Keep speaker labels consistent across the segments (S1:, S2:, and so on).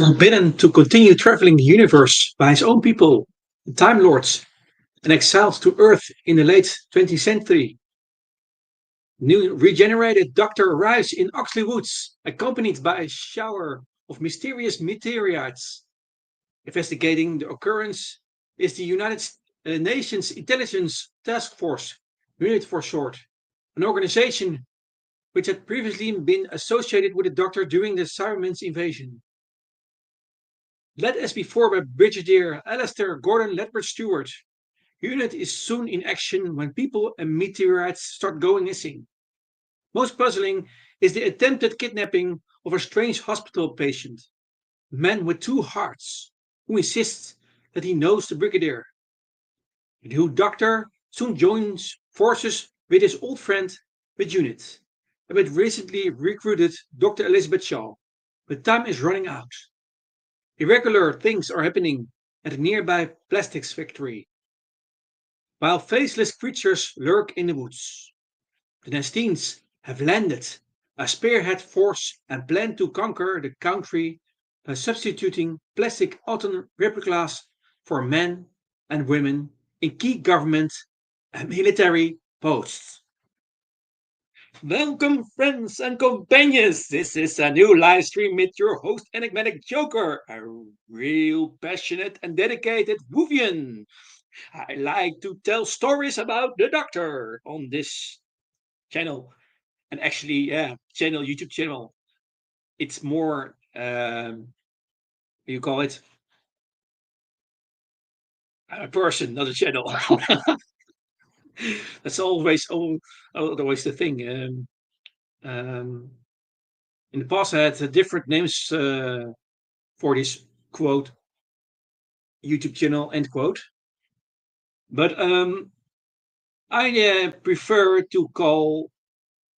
S1: forbidden to continue traveling the universe by his own people, the Time Lords, and exiled to Earth in the late 20th century. New regenerated Doctor arrives in Oxley Woods, accompanied by a shower of mysterious meteorites. Investigating the occurrence is the United Nations Intelligence Task Force, UNIT for short, an organization which had previously been associated with the Doctor during the Cybermen's invasion. Led as before by Brigadier Alastair Gordon Lethbridge Stewart, UNIT is soon in action when people and meteorites start going missing. Most puzzling is the attempted kidnapping of a strange hospital patient, a man with two hearts, who insists that he knows the Brigadier. The new Doctor soon joins forces with his old friend with UNIT, and with recently recruited Dr. Elizabeth Shaw. But time is running out. Irregular things are happening at a nearby plastics factory, while faceless creatures lurk in the woods. The Nestines have landed, a spearhead force, and plan to conquer the country by substituting plastic autumn replicas for men and women in key government and military posts. Welcome, friends and companions. This is a new live stream with your host, Enigmatic Joker, a real passionate and dedicated Woovian. I like to tell stories about the Doctor on this channel, and actually, YouTube channel. It's more, you call it, a person, not a channel. That's always the thing. In the past, I had different names for this quote YouTube channel end quote, but I prefer to call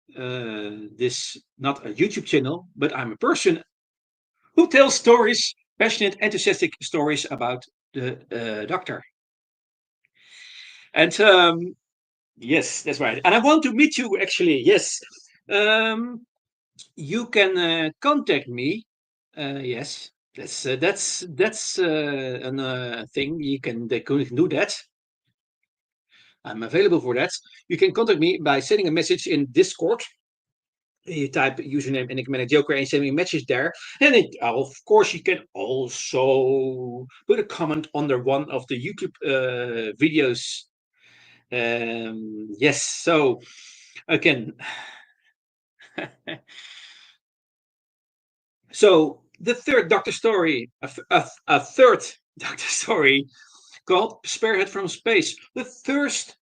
S1: this not a YouTube channel, but I'm a person who tells stories, passionate, enthusiastic stories about the Doctor. And yes, that's right. And I want to meet you actually. Yes. You can contact me. Yes, that's a thing. You can do that. I'm available for that. You can contact me by sending a message in Discord. You type username Enigmatic Joker and send me a message there. And of course, you can also put a comment under one of the YouTube videos. Yes, so again. So the third Doctor story, a third Doctor story called Spearhead from Space, the first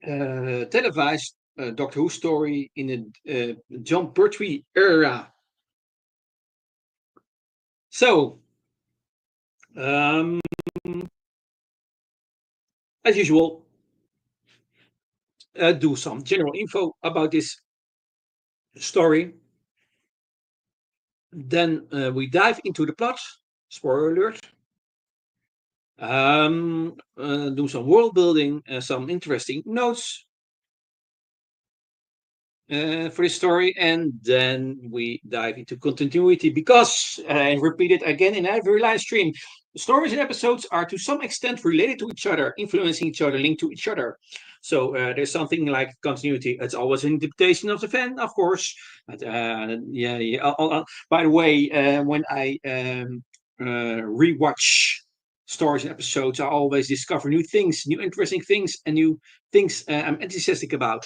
S1: televised Doctor Who story in the John Pertwee era. So, as usual, do some general info about this story. Then we dive into the plot. Spoiler alert. Do some world building, some interesting notes for this story, and then we dive into continuity because, and repeat it again in every live stream, stories and episodes are to some extent related to each other, influencing each other, linked to each other. So there's something like continuity. It's always an interpretation of the fan, of course. But, by the way, when I rewatch stories and episodes, I always discover new things, new interesting things, and new things I'm enthusiastic about.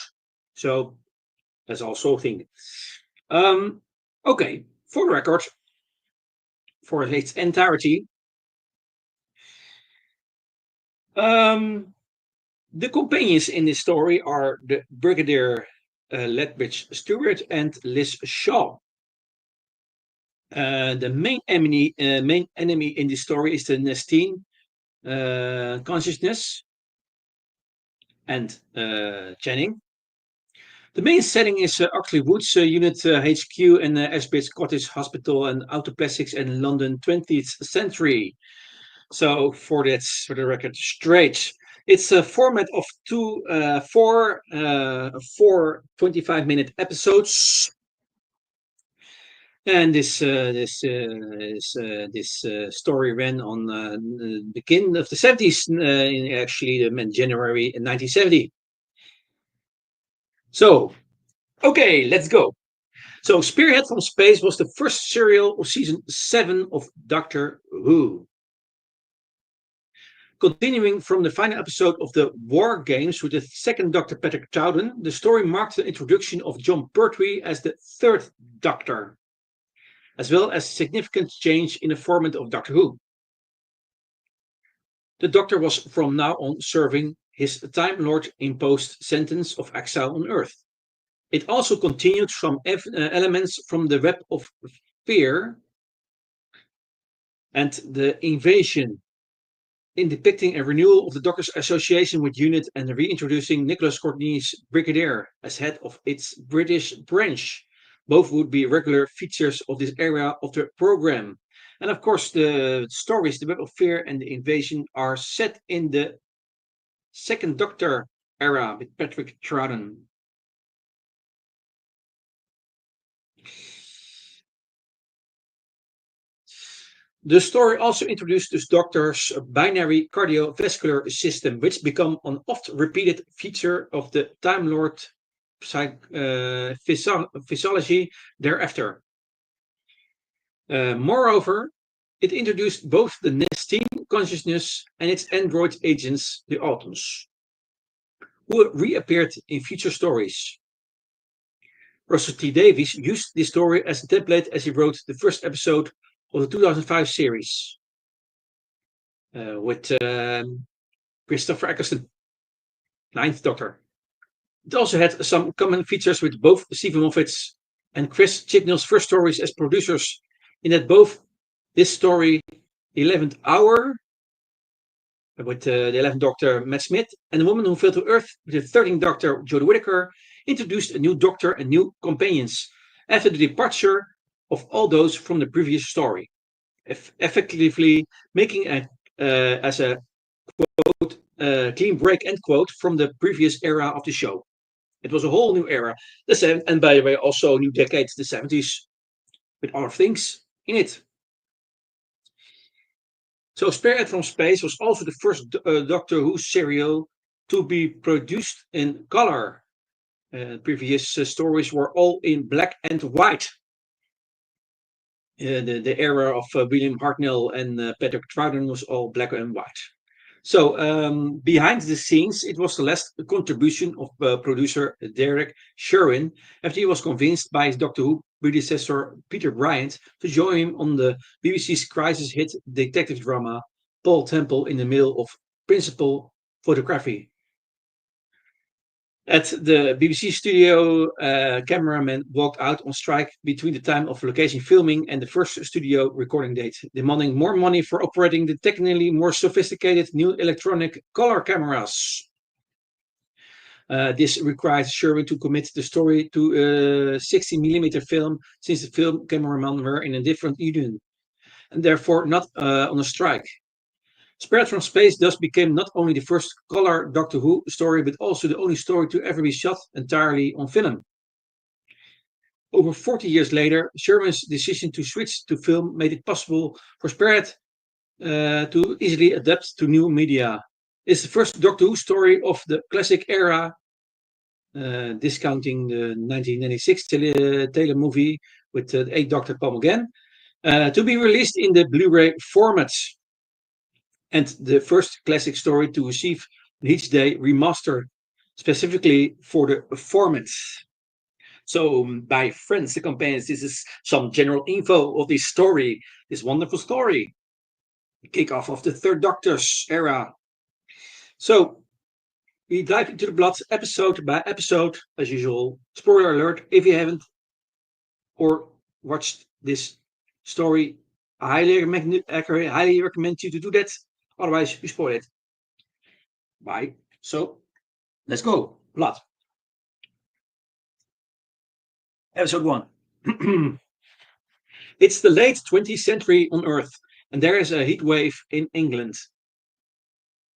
S1: So that's also a thing. Okay, for the record, for its entirety, the companions in this story are the Brigadier Lethbridge Stewart and Liz Shaw. The main enemy in this story is the Nestine consciousness and Channing. The main setting is Oxley Woods, Unit HQ, and Ashbridge Scottish Hospital and Autoplastics in London, 20th century. So for the record straight, it's a format of four 25-minute episodes. And this story ran on the beginning of the 70s, actually, January 1970. So, okay, let's go. So, Spearhead from Space was the first serial of season 7 of Doctor Who. Continuing from the final episode of the War Games with the second Doctor Patrick Troughton, the story marked the introduction of John Pertwee as the third Doctor, as well as significant change in the format of Doctor Who. The Doctor was from now on serving his Time Lord imposed sentence of exile on Earth. It also continued some elements from the Web of Fear and the Invasion, in depicting a renewal of the Doctor's association with UNIT and reintroducing Nicholas Courtney's Brigadier as head of its British branch. Both would be regular features of this area of the program. And of course, the stories, the Web of Fear and the Invasion, are set in the Second Doctor era with Patrick Troughton. The story also introduced this Doctor's binary cardiovascular system, which became an oft-repeated feature of the Time Lord physiology thereafter. Moreover, it introduced both the Nestine consciousness and its android agents, the Autons, who reappeared in future stories. Russell T Davies used this story as a template as he wrote the first episode of the 2005 series with Christopher Eccleston, Ninth Doctor. It also had some common features with both Stephen Moffat's and Chris Chibnall's first stories as producers, in that both this story, The 11th Hour, with the 11th Doctor Matt Smith, and The Woman Who Fell to Earth with the 13th Doctor Jodie Whittaker, introduced a new Doctor and new companions after the departure of all those from the previous story, effectively making as a quote, clean break, end quote, from the previous era of the show. It was a whole new era. And by the way, also a new decade, the 70s, with other things in it. So Spearhead from Space was also the first Doctor Who serial to be produced in color. Previous stories were all in black and white. The era of William Hartnell and Patrick Troughton was all black and white. So behind the scenes, it was the last contribution of producer Derek Sherwin after he was convinced by his Doctor Who predecessor Peter Bryant to join him on the BBC's crisis hit detective drama Paul Temple in the middle of principal photography. At the BBC studio, cameramen walked out on strike between the time of location filming and the first studio recording date, demanding more money for operating the technically more sophisticated new electronic color cameras. This required Sherwin to commit the story to a 60mm film, since the film cameramen were in a different union, and therefore not on a strike. Spearhead from Space thus became not only the first color Doctor Who story, but also the only story to ever be shot entirely on film. Over 40 years later, Sherman's decision to switch to film made it possible for Spearhead to easily adapt to new media. It's the first Doctor Who story of the classic era, discounting the 1996 tele movie with the 8th Doctor Paul McGann, to be released in the Blu-ray format. And the first classic story to receive each day remastered specifically for the format. So, my friends, the companions, this is some general info of this story, this wonderful story, the kickoff of the Third Doctor's era. So, we dive into the plot episode by episode, as usual. Spoiler alert: if you haven't or watched this story, I highly recommend you to do that. Otherwise, you spoil it. Bye. So, let's go. Plot. Episode 1. It's the late 20th century on Earth, and there is a heat wave in England.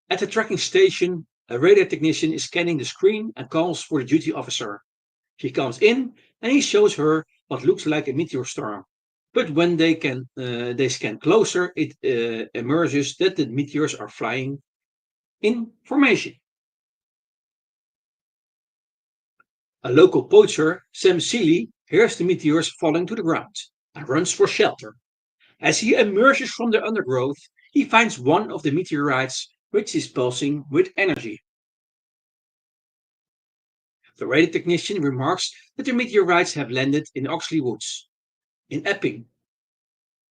S1: At the tracking station, a radar technician is scanning the screen and calls for the duty officer. She comes in, and he shows her what looks like a meteor storm. But when they scan closer, it emerges that the meteors are flying in formation. A local poacher, Sam Seeley, hears the meteors falling to the ground and runs for shelter. As he emerges from the undergrowth, he finds one of the meteorites which is pulsing with energy. The radar technician remarks that the meteorites have landed in Oxley Woods, in Epping.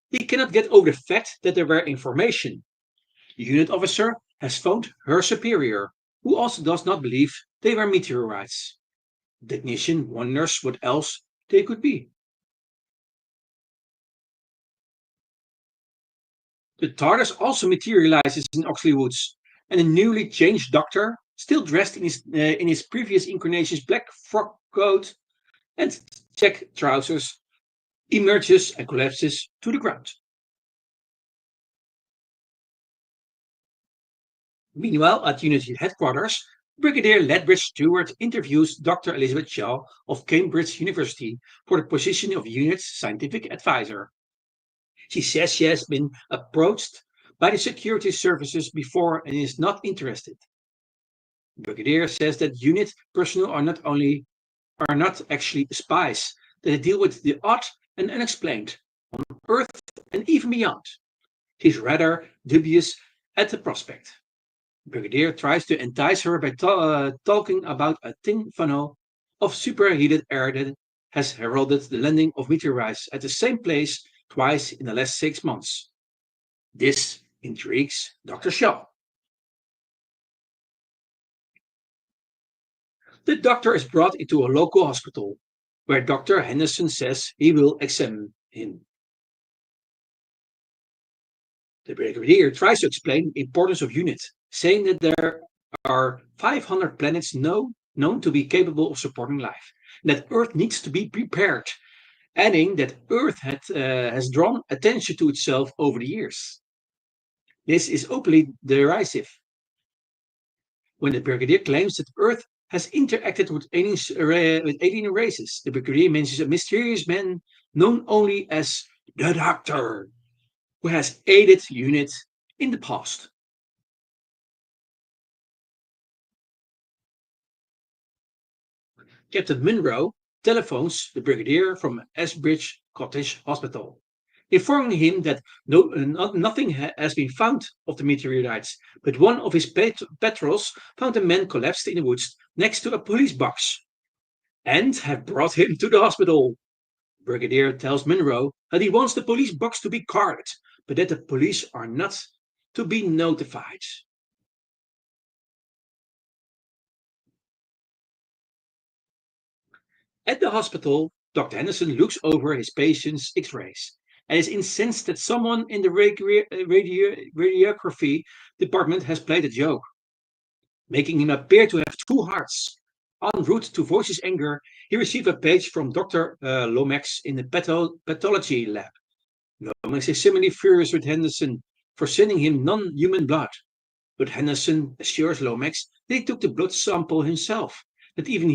S1: He cannot get over the fact that they were in formation. The unit officer has phoned her superior, who also does not believe they were meteorites. The technician wonders what else they could be. The TARDIS also materializes in Oxley Woods, and a newly changed Doctor, still dressed in his previous incarnation's black frock coat and check trousers, emerges and collapses to the ground. Meanwhile, at Unity headquarters, Brigadier Lethbridge Stewart interviews Dr. Elizabeth Shaw of Cambridge University for the position of Unit's scientific advisor. She says she has been approached by the security services before and is not interested. Brigadier says that unit personnel are not actually spies, that they deal with the odd and unexplained on Earth and even beyond. He's rather dubious at the prospect. Brigadier tries to entice her by talking about a tin funnel of superheated air that has heralded the landing of meteorites at the same place twice in the last 6 months. This intrigues Dr. Shaw. The doctor is brought into a local hospital, where Dr. Henderson says he will examine him. The brigadier tries to explain the importance of UNIT, saying that there are 500 planets known to be capable of supporting life, and that Earth needs to be prepared, adding that Earth has drawn attention to itself over the years. This is openly derisive. When the brigadier claims that Earth has interacted with alien races, the brigadier mentions a mysterious man known only as the Doctor, who has aided UNIT in the past. Captain Munro telephones the brigadier from Esbridge Cottage Hospital, informing him that nothing has been found of the meteorites, but one of his patrols found a man collapsed in the woods next to a police box and have brought him to the hospital. Brigadier tells Munro that he wants the police box to be guarded, but that the police are not to be notified. At the hospital, Dr. Henderson looks over his patient's x-rays and is incensed that someone in the radiography department has played a joke, making him appear to have two hearts. En route to voice his anger, he receives a page from Dr. Lomax in the pathology lab. Lomax is similarly furious with Henderson for sending him non-human blood, but Henderson assures Lomax that he took the blood sample himself, that even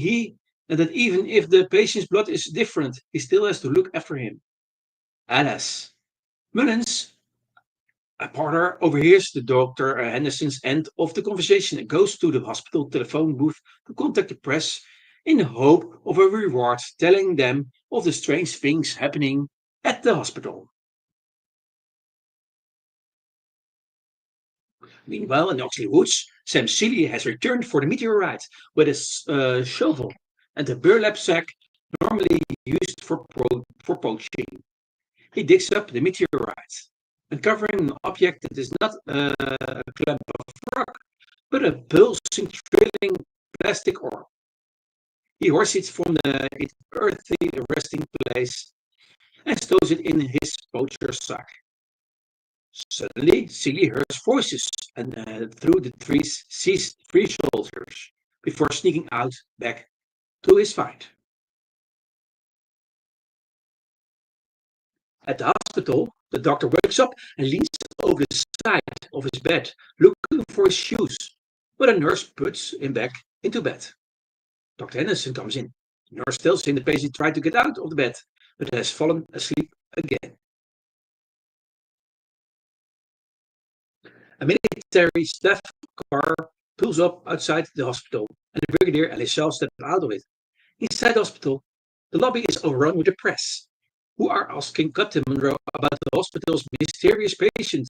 S1: if the patient's blood is different, he still has to look after him. Alas, Mullins, a porter, overhears the Dr. Henderson's end of the conversation and goes to the hospital telephone booth to contact the press in the hope of a reward telling them of the strange things happening at the hospital. Meanwhile, in Oxley Woods, Sam Seeley has returned for the meteorite with a shovel and a burlap sack normally used for poaching. He digs up the meteorite, uncovering an object that is not a clump of rock, but a pulsing, trailing plastic orb. He hoists it from its earthy resting place and stows it in his poacher's sack. Suddenly, Seeley hears voices and through the trees sees three soldiers before sneaking out back to his fight. At the hospital, the doctor wakes up and leans over the side of his bed, looking for his shoes, but a nurse puts him back into bed. Dr. Henderson comes in. The nurse tells him the patient tried to get out of the bed, but has fallen asleep again. A military staff car pulls up outside the hospital, and the brigadier and Lechelle step out of it. Inside the hospital, the lobby is overrun with the press, who are asking Captain Monroe about the hospital's mysterious patient,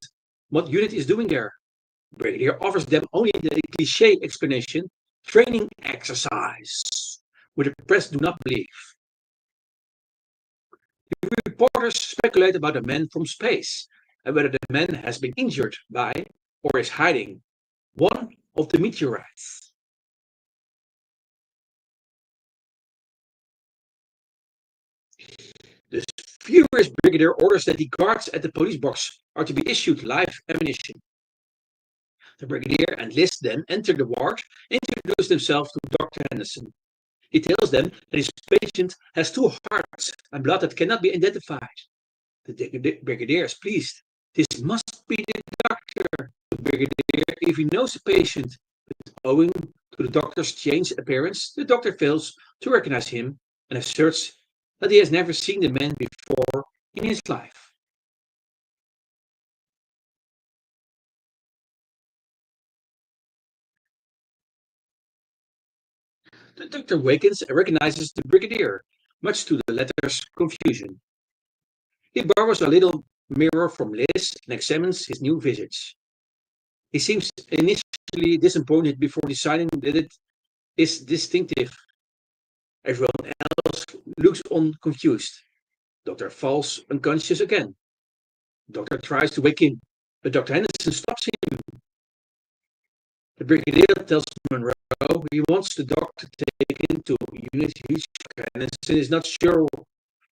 S1: what unit is doing there. Brigadier offers them only the cliche explanation, training exercise, which the press do not believe. The reporters speculate about a man from space and whether the man has been injured by or is hiding one of the meteorites. The furious brigadier orders that the guards at the police box are to be issued live ammunition. The brigadier and Liz then enter the ward and introduce themselves to Dr. Henderson. He tells them that his patient has two hearts and blood that cannot be identified. The brigadier is pleased. This must be the doctor. The brigadier, if he knows the patient, but owing to the doctor's changed appearance, the doctor fails to recognize him and asserts that he has never seen the man before in his life. The doctor wakens and recognizes the brigadier, much to the latter's confusion. He borrows a little mirror from Liz and examines his new visage. He seems initially disappointed before deciding that it is distinctive. Everyone else looks on confused. Doctor falls unconscious again. Doctor tries to wake him, but Dr. Henderson stops him. The brigadier tells Monroe he wants the doctor taken to Unit H. Henderson is not sure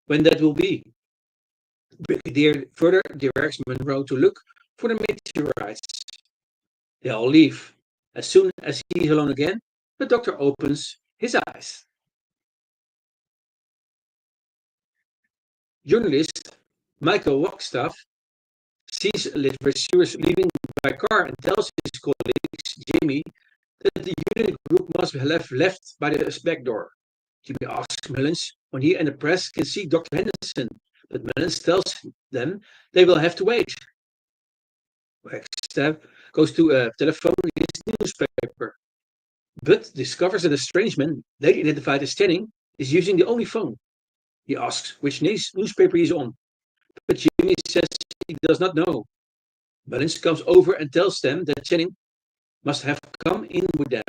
S1: when that will be. The brigadier further directs Monroe to look for the meteorites. They all leave. As soon as he is alone again, the doctor opens his eyes. Journalist Michael Wagstaff sees Literature leaving by car and tells his colleagues, Jamie, that the unit group must have left by the back door. Jimmy asks Mullins when he and the press can see Dr. Henderson, but Mullins tells them they will have to wait. Wagstaff goes to a telephone his newspaper, but discovers that a strange man, later identified as Stanning, is using the only phone. He asks which newspaper he's on, but Jimmy says he does not know. Mullins comes over and tells them that Channing must have come in with them.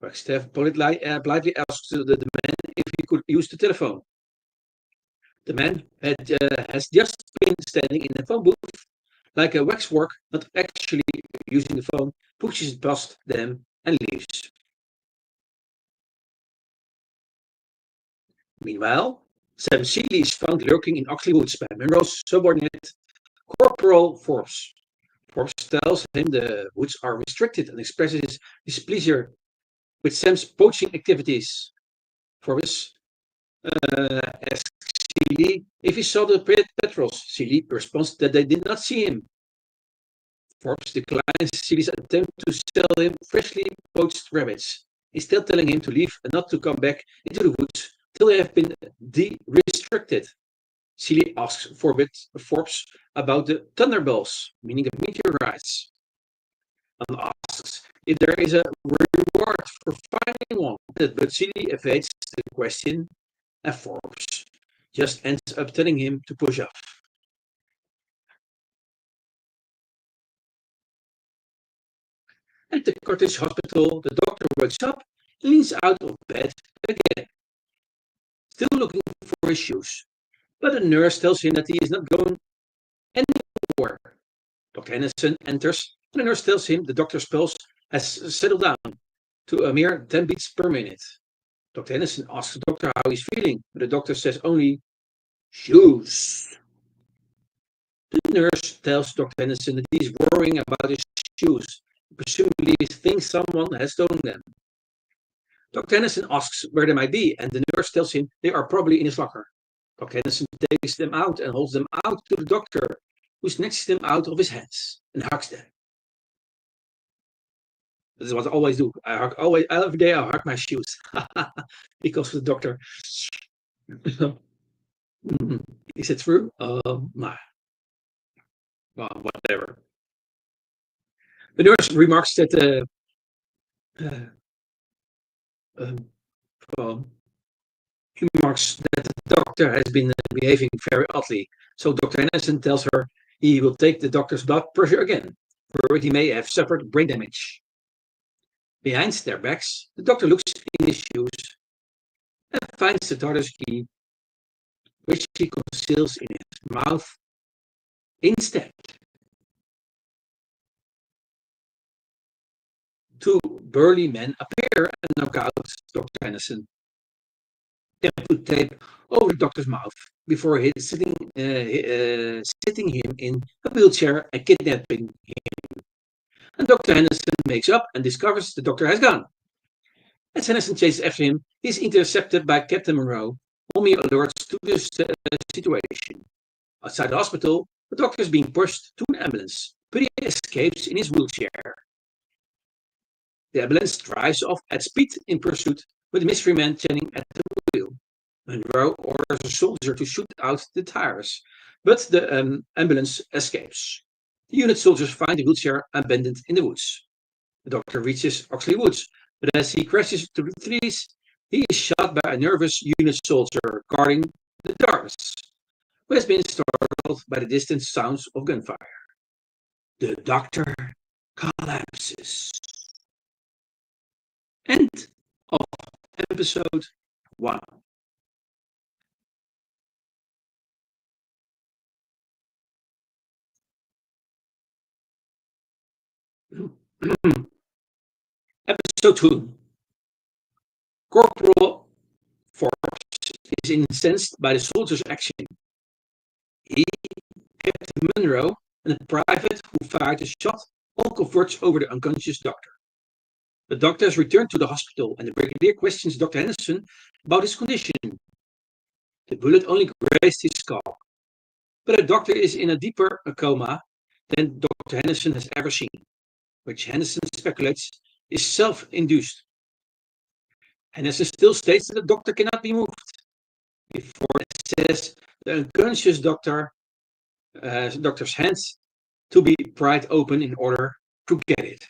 S1: Wagstaff politely asks the man if he could use the telephone. The man has just been standing in the phone booth like a waxwork, not actually using the phone, pushes it past them and leaves. Meanwhile, Sam Seeley is found lurking in Oxley Woods by Monroe's subordinate, Corporal Forbes. Forbes tells him the woods are restricted and expresses his displeasure with Sam's poaching activities. Forbes asks Seeley if he saw the patrols. Seeley responds that they did not see him. Forbes declines Seeley's attempt to sell him freshly poached rabbits, instead telling him to leave and not to come back into the woods till they have been de-restricted. Seeley asks Forbes about the thunderbolts, meaning the meteorites, and asks if there is a reward for finding one. But Seeley evades the question, and Forbes just ends up telling him to push off. At the cottage hospital, the doctor wakes up and leans out of bed again, still looking for his shoes. But the nurse tells him that he is not going anywhere. Dr. Henderson enters, and the nurse tells him the doctor's pulse has settled down to a mere 10 beats per minute. Dr. Henderson asks the doctor how he's feeling, but the doctor says only, shoes. The nurse tells Dr. Henderson that he's worrying about his shoes, presumably he thinks someone has stolen them. Dr. Henderson asks where they might be, and the nurse tells him they are probably in his locker. Dr. Henderson takes them out and holds them out to the doctor, who snatches them out of his hands and hugs them. This is what I always do. Every day I hug my shoes because of the doctor. Mhm. Is it true? Nah, well, whatever. The nurse remarks that uh, um, well, he remarks that the doctor has been behaving very oddly. So Dr. Henderson tells her he will take the doctor's blood pressure again, where he may have suffered brain damage. Behind their backs, the doctor looks in his shoes and finds the daughter's key, which he conceals in his mouth. Instead, two burly men appear and knock out Dr. Henderson. They put tape over the doctor's mouth before sitting him in a wheelchair and kidnapping him. And Dr. Henderson wakes up and discovers the doctor has gone. As Henderson chases after him, he is intercepted by Captain Monroe, whom he alerts to the situation. Outside the hospital, the doctor is being pushed to an ambulance, but he escapes in his wheelchair. The ambulance drives off at speed in pursuit, with the mystery man Channing at the wheel. Monroe orders a soldier to shoot out the tires, but the ambulance escapes. The unit soldiers find the wheelchair abandoned in the woods. The doctor reaches Oxley Woods, but as he crashes through the trees, he is shot by a nervous unit soldier guarding the darkness, who has been startled by the distant sounds of gunfire. The doctor collapses. End of episode 1. Episode 2. Corporal Forbes is incensed by the soldiers' action. He, Captain Munro, and the private who fired the shot all converge over the unconscious doctor. The doctor has returned to the hospital, and the brigadier questions Dr. Henderson about his condition. The bullet only grazed his skull, but the doctor is in a deeper coma than Dr. Henderson has ever seen, which Henderson speculates is self-induced. Henderson still states that the doctor cannot be moved. Before it says the unconscious doctor's hands to be pried open in order to get it.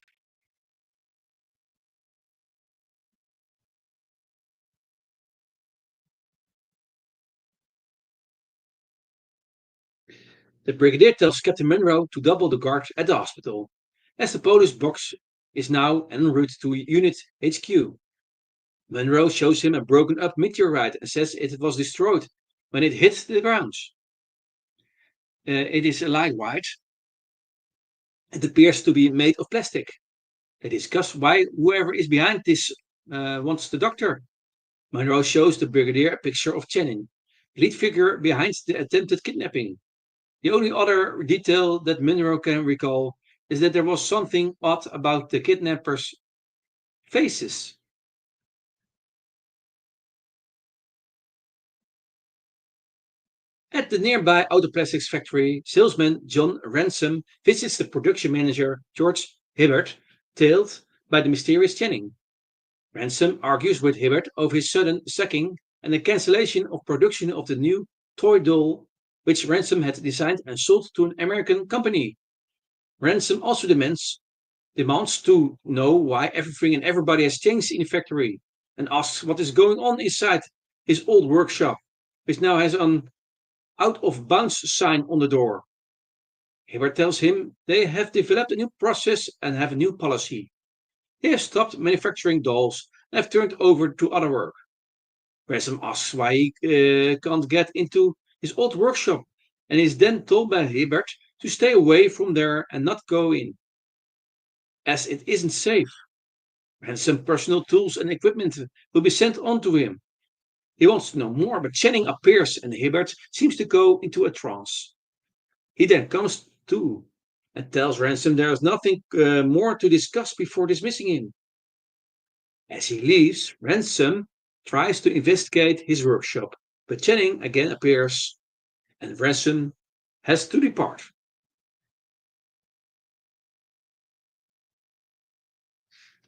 S1: The brigadier tells Captain Munro to double the guard at the hospital, as the police box is now en route to Unit HQ. Munro shows him a broken up meteorite and says it was destroyed when it hit the ground. It is a light white and appears to be made of plastic. They discuss why whoever is behind this wants the doctor. Munro shows the brigadier a picture of Channing, the lead figure behind the attempted kidnapping. The only other detail that Munro can recall is that there was something odd about the kidnappers' faces. At the nearby autoplastics factory, salesman John Ransom visits the production manager George Hibbert, tailed by the mysterious Channing. Ransom argues with Hibbert over his sudden sacking and the cancellation of production of the new toy doll which Ransom had designed and sold to an American company. Ransom also demands to know why everything and everybody has changed in the factory and asks what is going on inside his old workshop, which now has an out of bounds sign on the door. Hibbert tells him they have developed a new process and have a new policy. They have stopped manufacturing dolls and have turned over to other work. Ransom asks why he can't get into his old workshop and is then told by Hibbert to stay away from there and not go in, as it isn't safe. Ransom personal tools and equipment will be sent on to him. He wants to know more, but Channing appears and Hibbert seems to go into a trance. He then comes to and tells Ransom there is nothing more to discuss before dismissing him. As he leaves, Ransom tries to investigate his workshop, but Channing again appears and Ransom has to depart.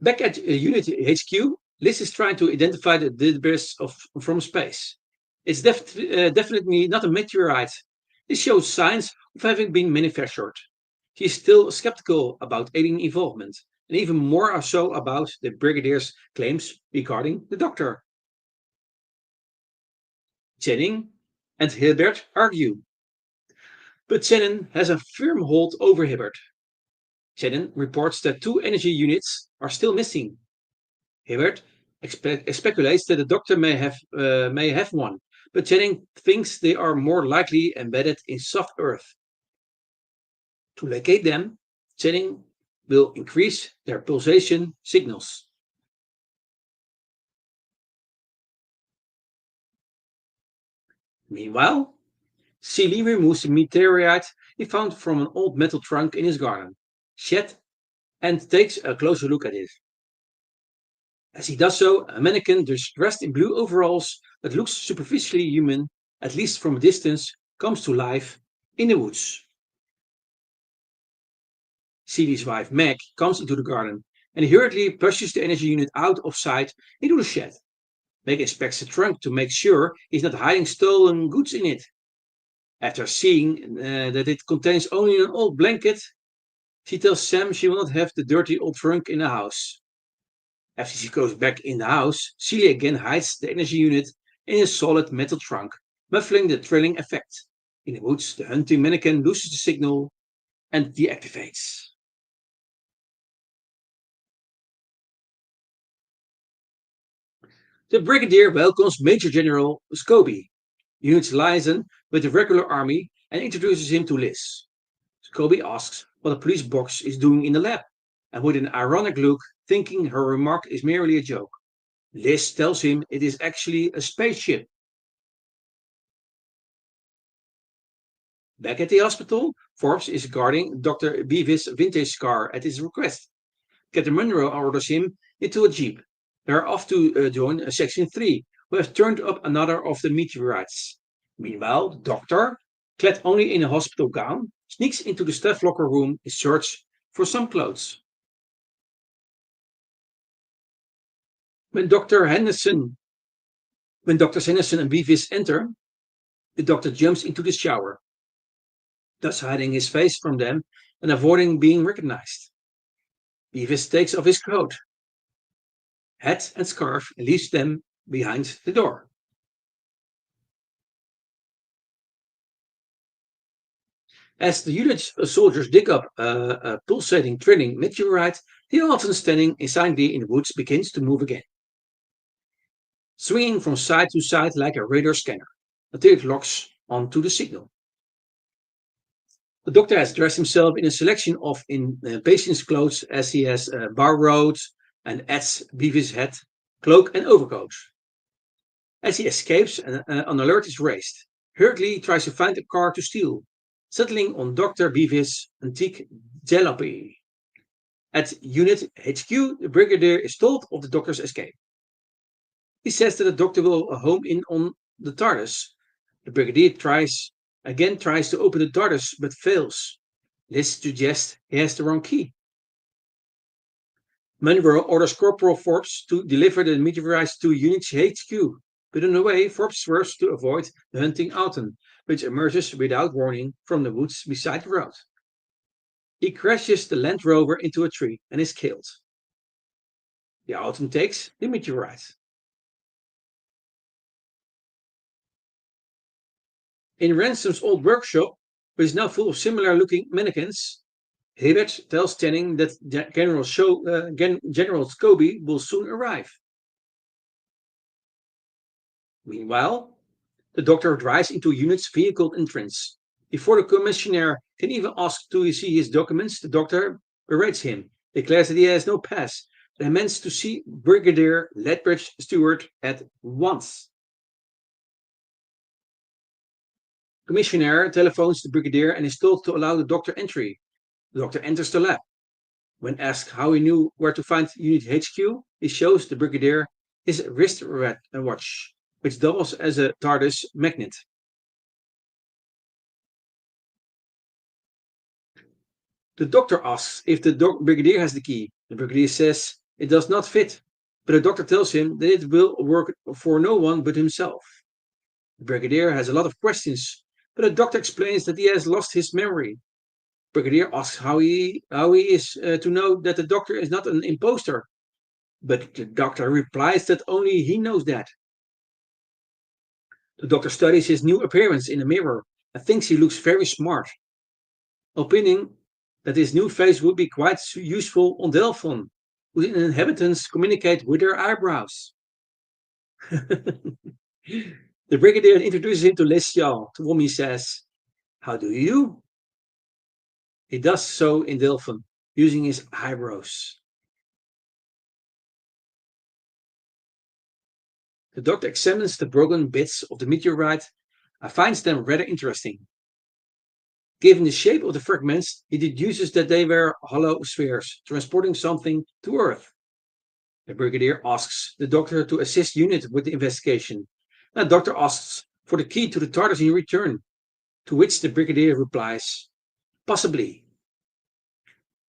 S1: Back at Unity HQ, Liz is trying to identify the debris from space. Definitely not a meteorite. It shows signs of having been manufactured. He is still skeptical about alien involvement, and even more so about the Brigadier's claims regarding the Doctor. Channing and Hilbert argue, but Channing has a firm hold over Hibbert. Channing reports that two energy units are still missing. Hibbert speculates that the Doctor may have one, but Channing thinks they are more likely embedded in soft Earth. To locate them, Channing will increase their pulsation signals. Meanwhile, Seeley removes the meteorite he found from an old metal trunk in his garden, shed, and takes a closer look at it. As he does so, a mannequin dressed in blue overalls that looks superficially human, at least from a distance, comes to life in the woods. Seeley's wife Meg comes into the garden and he hurriedly pushes the energy unit out of sight into the shed. Meg inspects the trunk to make sure he's not hiding stolen goods in it. After seeing that it contains only an old blanket, she tells Sam she will not have the dirty old trunk in the house. After she goes back in the house, Celia again hides the energy unit in a solid metal trunk, muffling the thrilling effect. In the woods, the hunting mannequin loses the signal and deactivates. The Brigadier welcomes Major General Scobie, units liaison with the regular army, and introduces him to Liz. Scobie asks what a police box is doing in the lab, and with an ironic look, thinking her remark is merely a joke. Liz tells him it is actually a spaceship. Back at the hospital, Forbes is guarding Dr. Beavis' vintage car at his request. Captain Munro orders him into a jeep. They are off to join Section 3, who have turned up another of the meteorites. Meanwhile, the doctor, clad only in a hospital gown, sneaks into the staff locker room in search for some clothes. When Dr. Henderson, when Drs. Henderson and Beavis enter, the doctor jumps into the shower, thus hiding his face from them and avoiding being recognized. Beavis takes off his coat, hat, and scarf and leaves them behind the door. As the unit's soldiers dig up a pulsating, thrilling meteorite, the elephant standing silently in the woods begins to move again, swinging from side to side like a radar scanner until it locks onto the signal. The doctor has dressed himself in a selection of patient's clothes as he has borrowed and adds Beavis' hat, cloak, and overcoat. As he escapes, an alert is raised. Hurriedly tries to find a car to steal, settling on Dr. Beavis' antique jalopy. At Unit HQ, the Brigadier is told of the doctor's escape. He says that the doctor will home in on the TARDIS. The Brigadier tries to open the TARDIS but fails. Liz suggests he has the wrong key. Munro orders Corporal Forbes to deliver the meteorites to Unit HQ, but on the way, Forbes swerves to avoid the hunting Autumn, which emerges without warning from the woods beside the road. He crashes the Land Rover into a tree and is killed. The Autumn takes the meteorite. In Ransom's old workshop, which is now full of similar-looking mannequins, Hibbert tells Channing that General Scobie will soon arrive. Meanwhile, the doctor drives into Unit's vehicle entrance. Before the commissioner can even ask to see his documents, the doctor berates him, declares that he has no pass, and demands to see Brigadier Lethbridge Stewart at once. Commissioner telephones the Brigadier and is told to allow the doctor entry. The doctor enters the lab. When asked how he knew where to find Unit HQ, he shows the Brigadier his wrist watch, which doubles as a TARDIS magnet. The doctor asks if the Brigadier has the key. The Brigadier says it does not fit, but the doctor tells him that it will work for no one but himself. The brigadier has a lot of questions, but the doctor explains that he has lost his memory. Brigadier asks how he is to know that the doctor is not an impostor, but the doctor replies that only he knows that. The doctor studies his new appearance in a mirror and thinks he looks very smart, opining that his new face would be quite useful on Delphon, whose inhabitants communicate with their eyebrows. The brigadier introduces him to Lesial, to whom he says, "How do you?" He does so in Delphon, using his eyebrows. The doctor examines the broken bits of the meteorite and finds them rather interesting. Given the shape of the fragments, he deduces that they were hollow spheres transporting something to Earth. The brigadier asks the doctor to assist unit with the investigation. The doctor asks for the key to the TARDIS in return, to which the brigadier replies, "Possibly."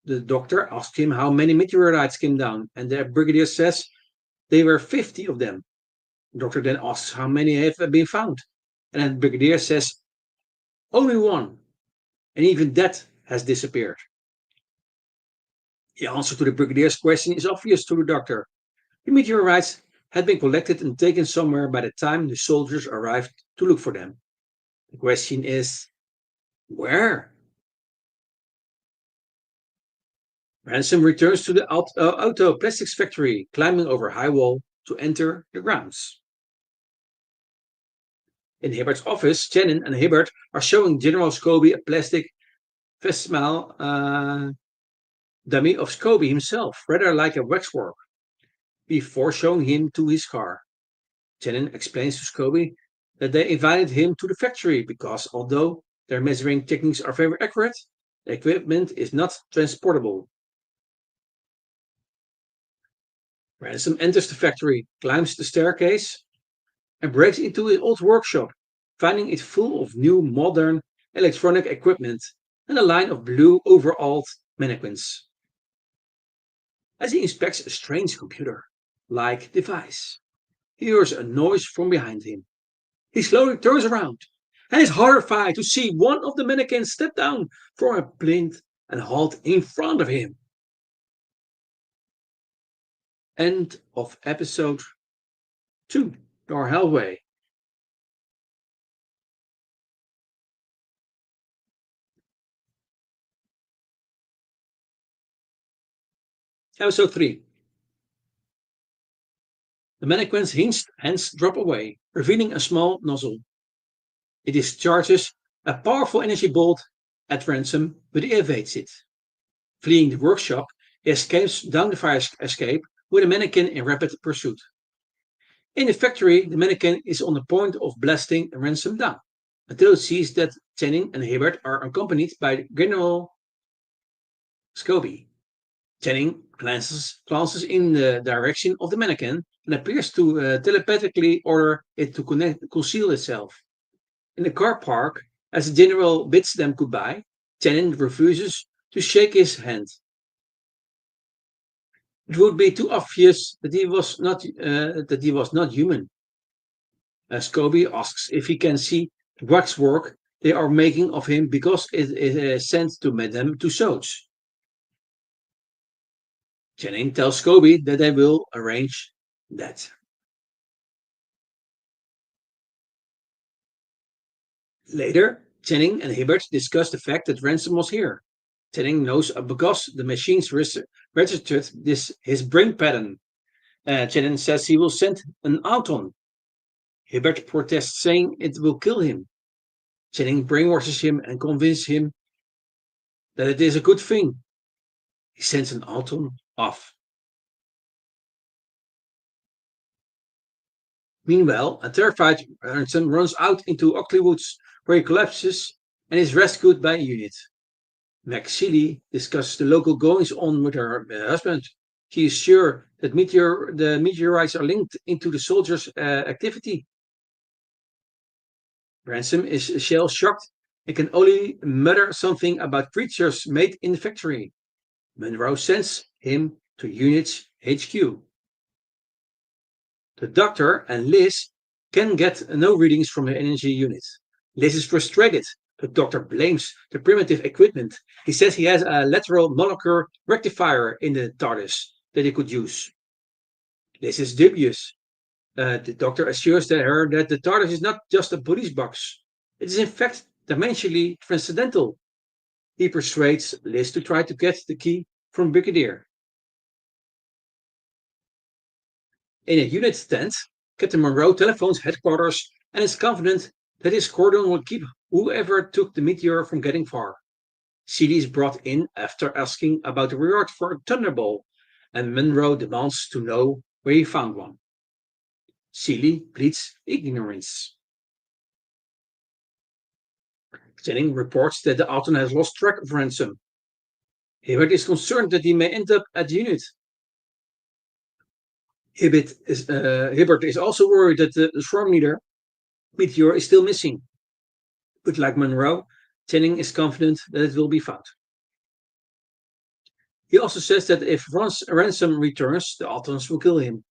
S1: The doctor asks him how many meteorites came down, and the brigadier says there were 50 of them. The doctor then asks how many have been found, and the brigadier says only one, and even that has disappeared. The answer to the brigadier's question is obvious to the doctor. The meteorites had been collected and taken somewhere by the time the soldiers arrived to look for them. The question is, where? Ransom returns to the auto plastics factory, climbing over a high wall to enter the grounds. In Hibbert's office, Shannon and Hibbert are showing General Scobie a plastic Vesmal dummy of Scobie himself, rather like a waxwork, before showing him to his car. Shannon explains to Scobie that they invited him to the factory because although their measuring techniques are very accurate, the equipment is not transportable. Ransom enters the factory, climbs the staircase, and breaks into an old workshop, finding it full of new modern electronic equipment and a line of blue overalled mannequins. As he inspects a strange computer-like device, he hears a noise from behind him. He slowly turns around and is horrified to see one of the mannequins step down from a plinth and halt in front of him. End of episode 2, Door Hellway. Episode 3. The mannequin's hinged hands drop away, revealing a small nozzle. It discharges a powerful energy bolt at Ransom, but he evades it. Fleeing the workshop, he escapes down the fire escape with a mannequin in rapid pursuit. In the factory, the mannequin is on the point of blasting Ransom down, until it sees that Channing and Hibbert are accompanied by General Scobie. Channing glances in the direction of the mannequin and appears to telepathically order it to conceal itself. In the car park, as the general bids them goodbye, Channing refuses to shake his hand. It would be too obvious that he was not human. Scobie asks if he can see the waxwork they are making of him because it is sent to Madame Tussauds. Channing tells Scobie that they will arrange that. Later, Channing and Hibbert discuss the fact that Ransom was here. Channing knows because the machines registered his brain pattern. Channing says he will send an Auton. Hibbert protests, saying it will kill him. Channing brainwashes him and convinces him that it is a good thing. He sends an Auton off. Meanwhile, a terrified Ransom runs out into Oakley Woods, where he collapses and is rescued by a unit. McSeely discusses the local goings-on with her husband. She is sure that the meteorites are linked into the soldiers' activity. Ransom is shell-shocked and can only mutter something about creatures made in the factory. Monroe sends him to Unit's HQ. The doctor and Liz can get no readings from the energy unit. Liz is frustrated. The doctor blames the primitive equipment. He says he has a lateral molecular rectifier in the TARDIS that he could use. Liz is dubious. The doctor assures her that the TARDIS is not just a police box. It is in fact dimensionally transcendental. He persuades Liz to try to get the key from Brigadier. In a unit tent, Captain Monroe telephones headquarters and is confident that his cordon will keep whoever took the meteor from getting far. CD is brought in after asking about the reward for a thunderball, and Monroe demands to know where he found one. Seeley pleads ignorance. Jennings reports that the Alton has lost track of Ransom. Hibbert is concerned that he may end up at the unit. Hibbert is also worried that the swarm leader, Meteor, is still missing. But like Monroe, Jennings is confident that it will be found. He also says that if Ransom returns, the Altons will kill him.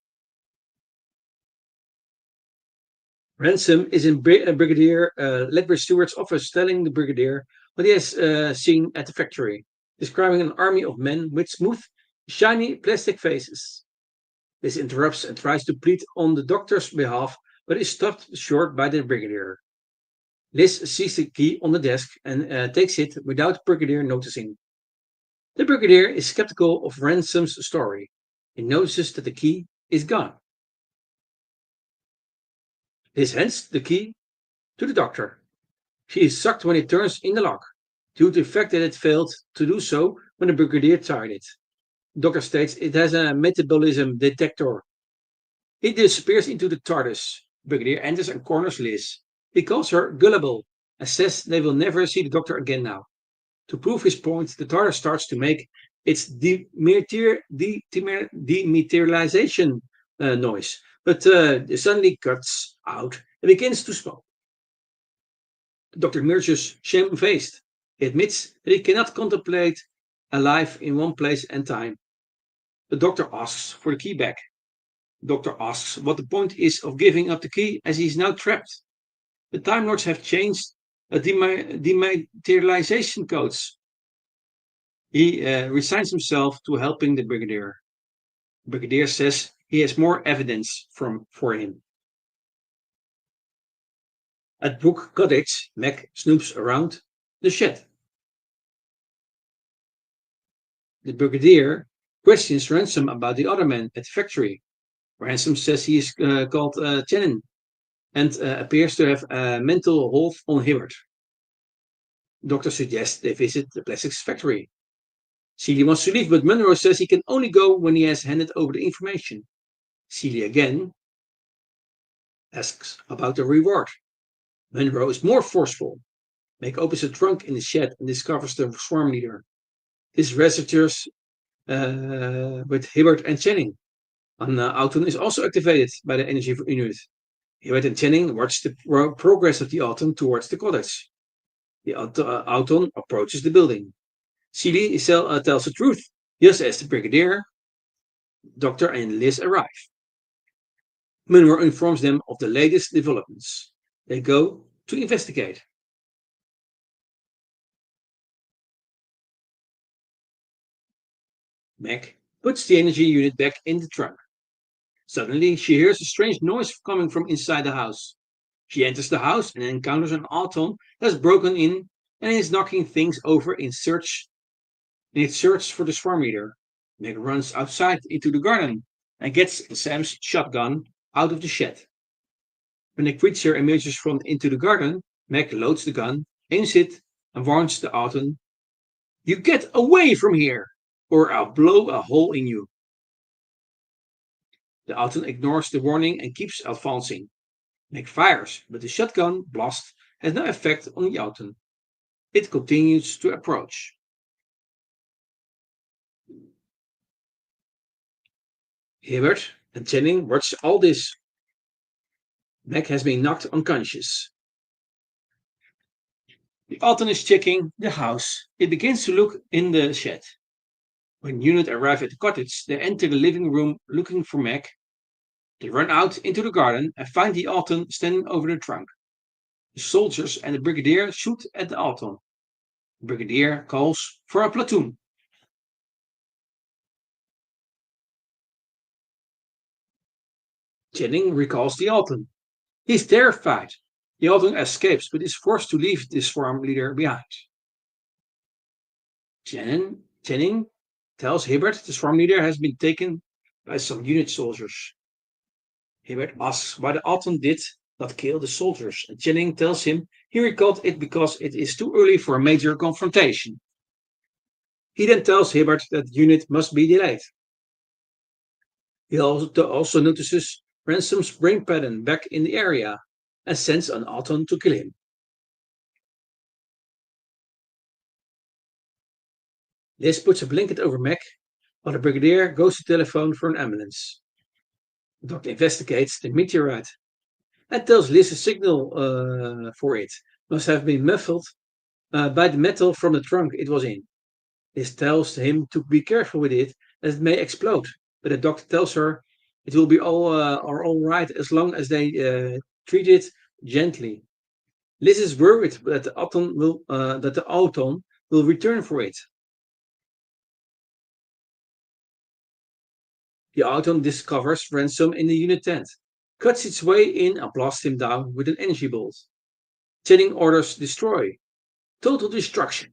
S1: Ransom is in Brigadier Ledbury Stewart's office telling the Brigadier what he has seen at the factory, describing an army of men with smooth, shiny plastic faces. This interrupts and tries to plead on the doctor's behalf, but is stopped short by the Brigadier. Liz sees the key on the desk and takes it without Brigadier noticing. The Brigadier is skeptical of Ransom's story. He notices that the key is gone. Liz hands the key to the doctor. She is shocked when it turns in the lock, due to the fact that it failed to do so when the Brigadier tried it. The doctor states it has a metabolism detector. It disappears into the TARDIS. Brigadier enters and corners Liz. He calls her gullible and says they will never see the doctor again now. To prove his point, the TARDIS starts to make its dematerialization noise, but it suddenly cuts out and begins to smoke. The doctor emerges shamefaced. He admits that he cannot contemplate a life in one place and time. The doctor asks for the key back. The doctor asks what the point is of giving up the key as he is now trapped. The Time Lords have changed dematerialization codes. He resigns himself to helping the Brigadier. The Brigadier says he has more evidence for him. At Brook Cottage, Mac snoops around the shed. The Brigadier questions Ransom about the other man at the factory. Ransom says he is called Chenin and appears to have a mental hold on Hibbert. The doctor suggests they visit the plastics factory. Celia wants to leave, but Monroe says he can only go when he has handed over the information. Celia again asks about the reward. Monroe is more forceful. Meg opens a trunk in the shed and discovers the swarm leader. This registers with Hibbert and Channing. An Auton is also activated by the energy unit. Hibbert and Channing watch the progress of the Auton towards the cottage. The Auton approaches the building. Celie tells the truth, just as the Brigadier, Doctor, and Liz arrive. Monroe informs them of the latest developments. They go to investigate. Meg puts the energy unit back in the trunk. Suddenly, she hears a strange noise coming from inside the house. She enters the house and encounters an Auton that's broken in and is knocking things over in its search for the swarm leader. Meg runs outside into the garden and gets Sam's shotgun out of the shed. When the creature emerges from into the garden, Meg loads the gun, aims it, and warns the Auton, "You get away from here, or I'll blow a hole in you." The Auton ignores the warning and keeps advancing. Meg fires, but the shotgun blast has no effect on the Auton. It continues to approach. Hibbert and Channing watch all this. Meg has been knocked unconscious. The Auton is checking the house. It begins to look in the shed. When unit arrive at the cottage, they enter the living room looking for Meg. They run out into the garden and find the Alton standing over the trunk. The soldiers and the brigadier shoot at the Alton. The brigadier calls for a platoon. Jennings recalls the Alton. He is terrified. The Alton escapes but is forced to leave the swarm leader behind. Jennings tells Hibbert the swarm leader has been taken by some unit soldiers. Hibbert asks why the Alton did not kill the soldiers, and Jennings tells him he recalled it because it is too early for a major confrontation. He then tells Hibbert that the unit must be delayed. He also notices Ransom's brain pattern back in the area and sends an Alton to kill him. Liz puts a blanket over Mac while the brigadier goes to telephone for an ambulance. The doctor investigates the meteorite and tells Liz a signal for it must have been muffled by the metal from the trunk it was in. Liz tells him to be careful with it as it may explode, but the doctor tells her it will be all right as long as they treat it gently. Liz is worried that the Auton will return for it. The Auton discovers Ransom in the unit tent, cuts its way in and blasts him down with an energy bolt. Jennings orders destroy. Total destruction.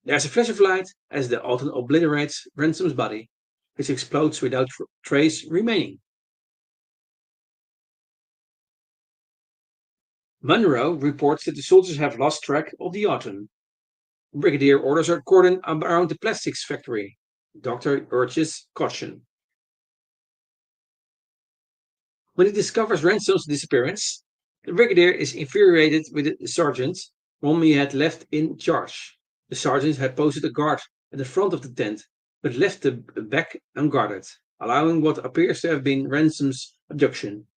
S1: There's a flash of light as the Auton obliterates Ransom's body, which explodes without trace remaining. Monroe reports that the soldiers have lost track of the Auton. The brigadier orders a cordon around the plastics factory. The doctor urges caution. When he discovers Ransom's disappearance, the brigadier is infuriated with the sergeant whom he had left in charge. The sergeant had posted a guard at the front of the tent, but left the back unguarded, allowing what appears to have been Ransom's abduction.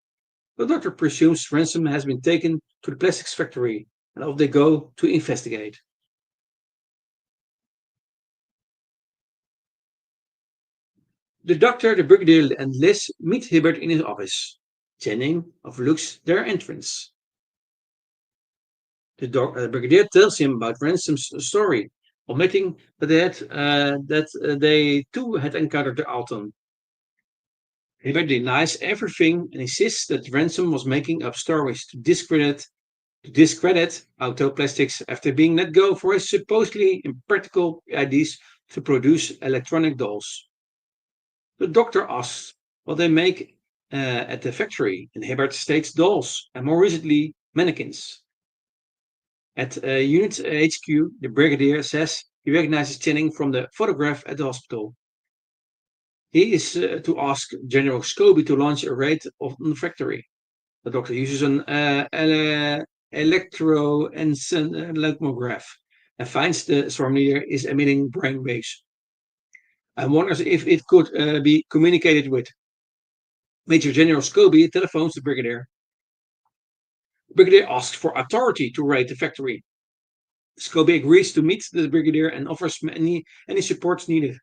S1: The doctor presumes Ransom has been taken to the plastics factory, and off they go to investigate. The doctor, the brigadier, and Liz meet Hibbert in his office. Jennings overlooks their entrance. The brigadier tells him about Ransom's story, omitting that they too had encountered the Alton. Hibbert denies everything and insists that Ransom was making up stories to discredit Autoplastics after being let go for his supposedly impractical ideas to produce electronic dolls. The doctor asks what they make at the factory, and Hibbert states dolls, and more recently, mannequins. At Unit HQ, the brigadier says he recognizes Jennings from the photograph at the hospital. He is to ask General Scobie to launch a raid on the factory. The doctor uses an electroencephalograph and finds the swarm leader is emitting brain waves and wonders if it could be communicated with. Major General Scobie telephones the brigadier. The brigadier asks for authority to raid the factory. Scobie agrees to meet the brigadier and offers any supports needed,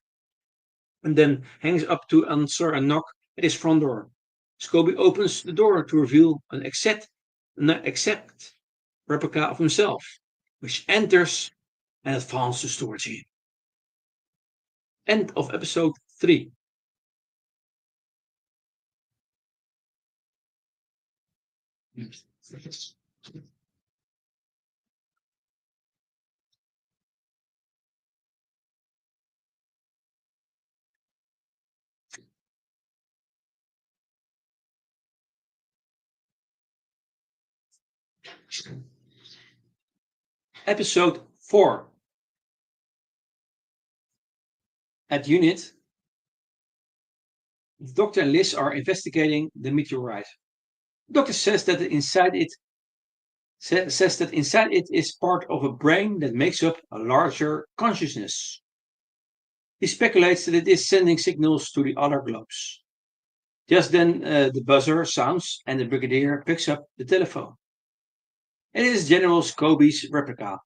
S1: and then hangs up to answer a knock at his front door. Scobie opens the door to reveal an exact replica of himself, which enters and advances towards him. End of episode 3. Episode 4. At Unit, the doctor and Liz are investigating the meteorite. The doctor says that inside it is part of a brain that makes up a larger consciousness. He speculates that it is sending signals to the other globes. Just then the buzzer sounds and the brigadier picks up the telephone. It is General Scobie's replica,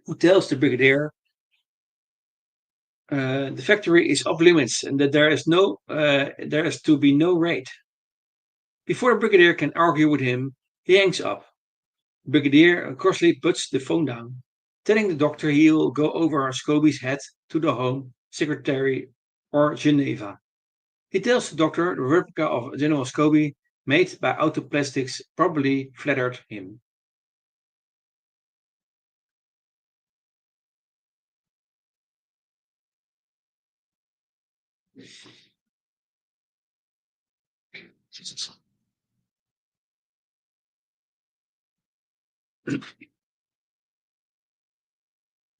S1: who tells the brigadier the factory is off limits and that there is to be no raid. Before the brigadier can argue with him, he hangs up. The brigadier crossly puts the phone down, telling the doctor he will go over Scobie's head to the Home Secretary or Geneva. He tells the doctor the replica of General Scobie made by autoplastics probably flattered him.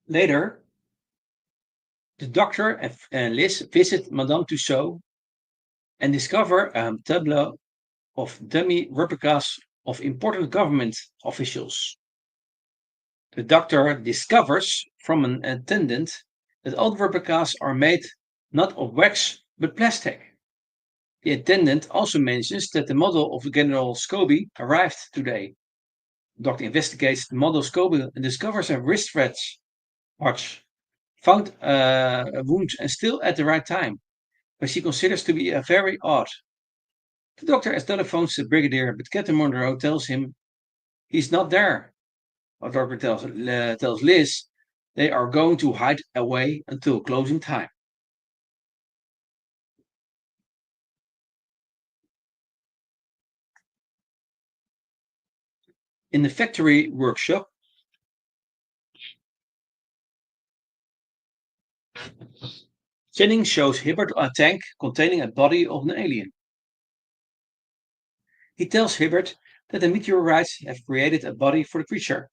S1: Later, the doctor and Liz visit Madame Tussaud and discover a tableau of dummy replicas of important government officials. The doctor discovers from an attendant that all the replicas are made not of wax but plastic. The attendant also mentions that the model of General Scobie arrived today. The doctor investigates the model Scobie and discovers a watch found a wound and still at the right time, but she considers to be very odd. The doctor telephones the brigadier, but Captain Monroe tells him he's not there. The doctor tells Liz they are going to hide away until closing time. In the factory workshop, Jennings shows Hibbert a tank containing a body of an alien. He tells Hibbert that the meteorites have created a body for the creature.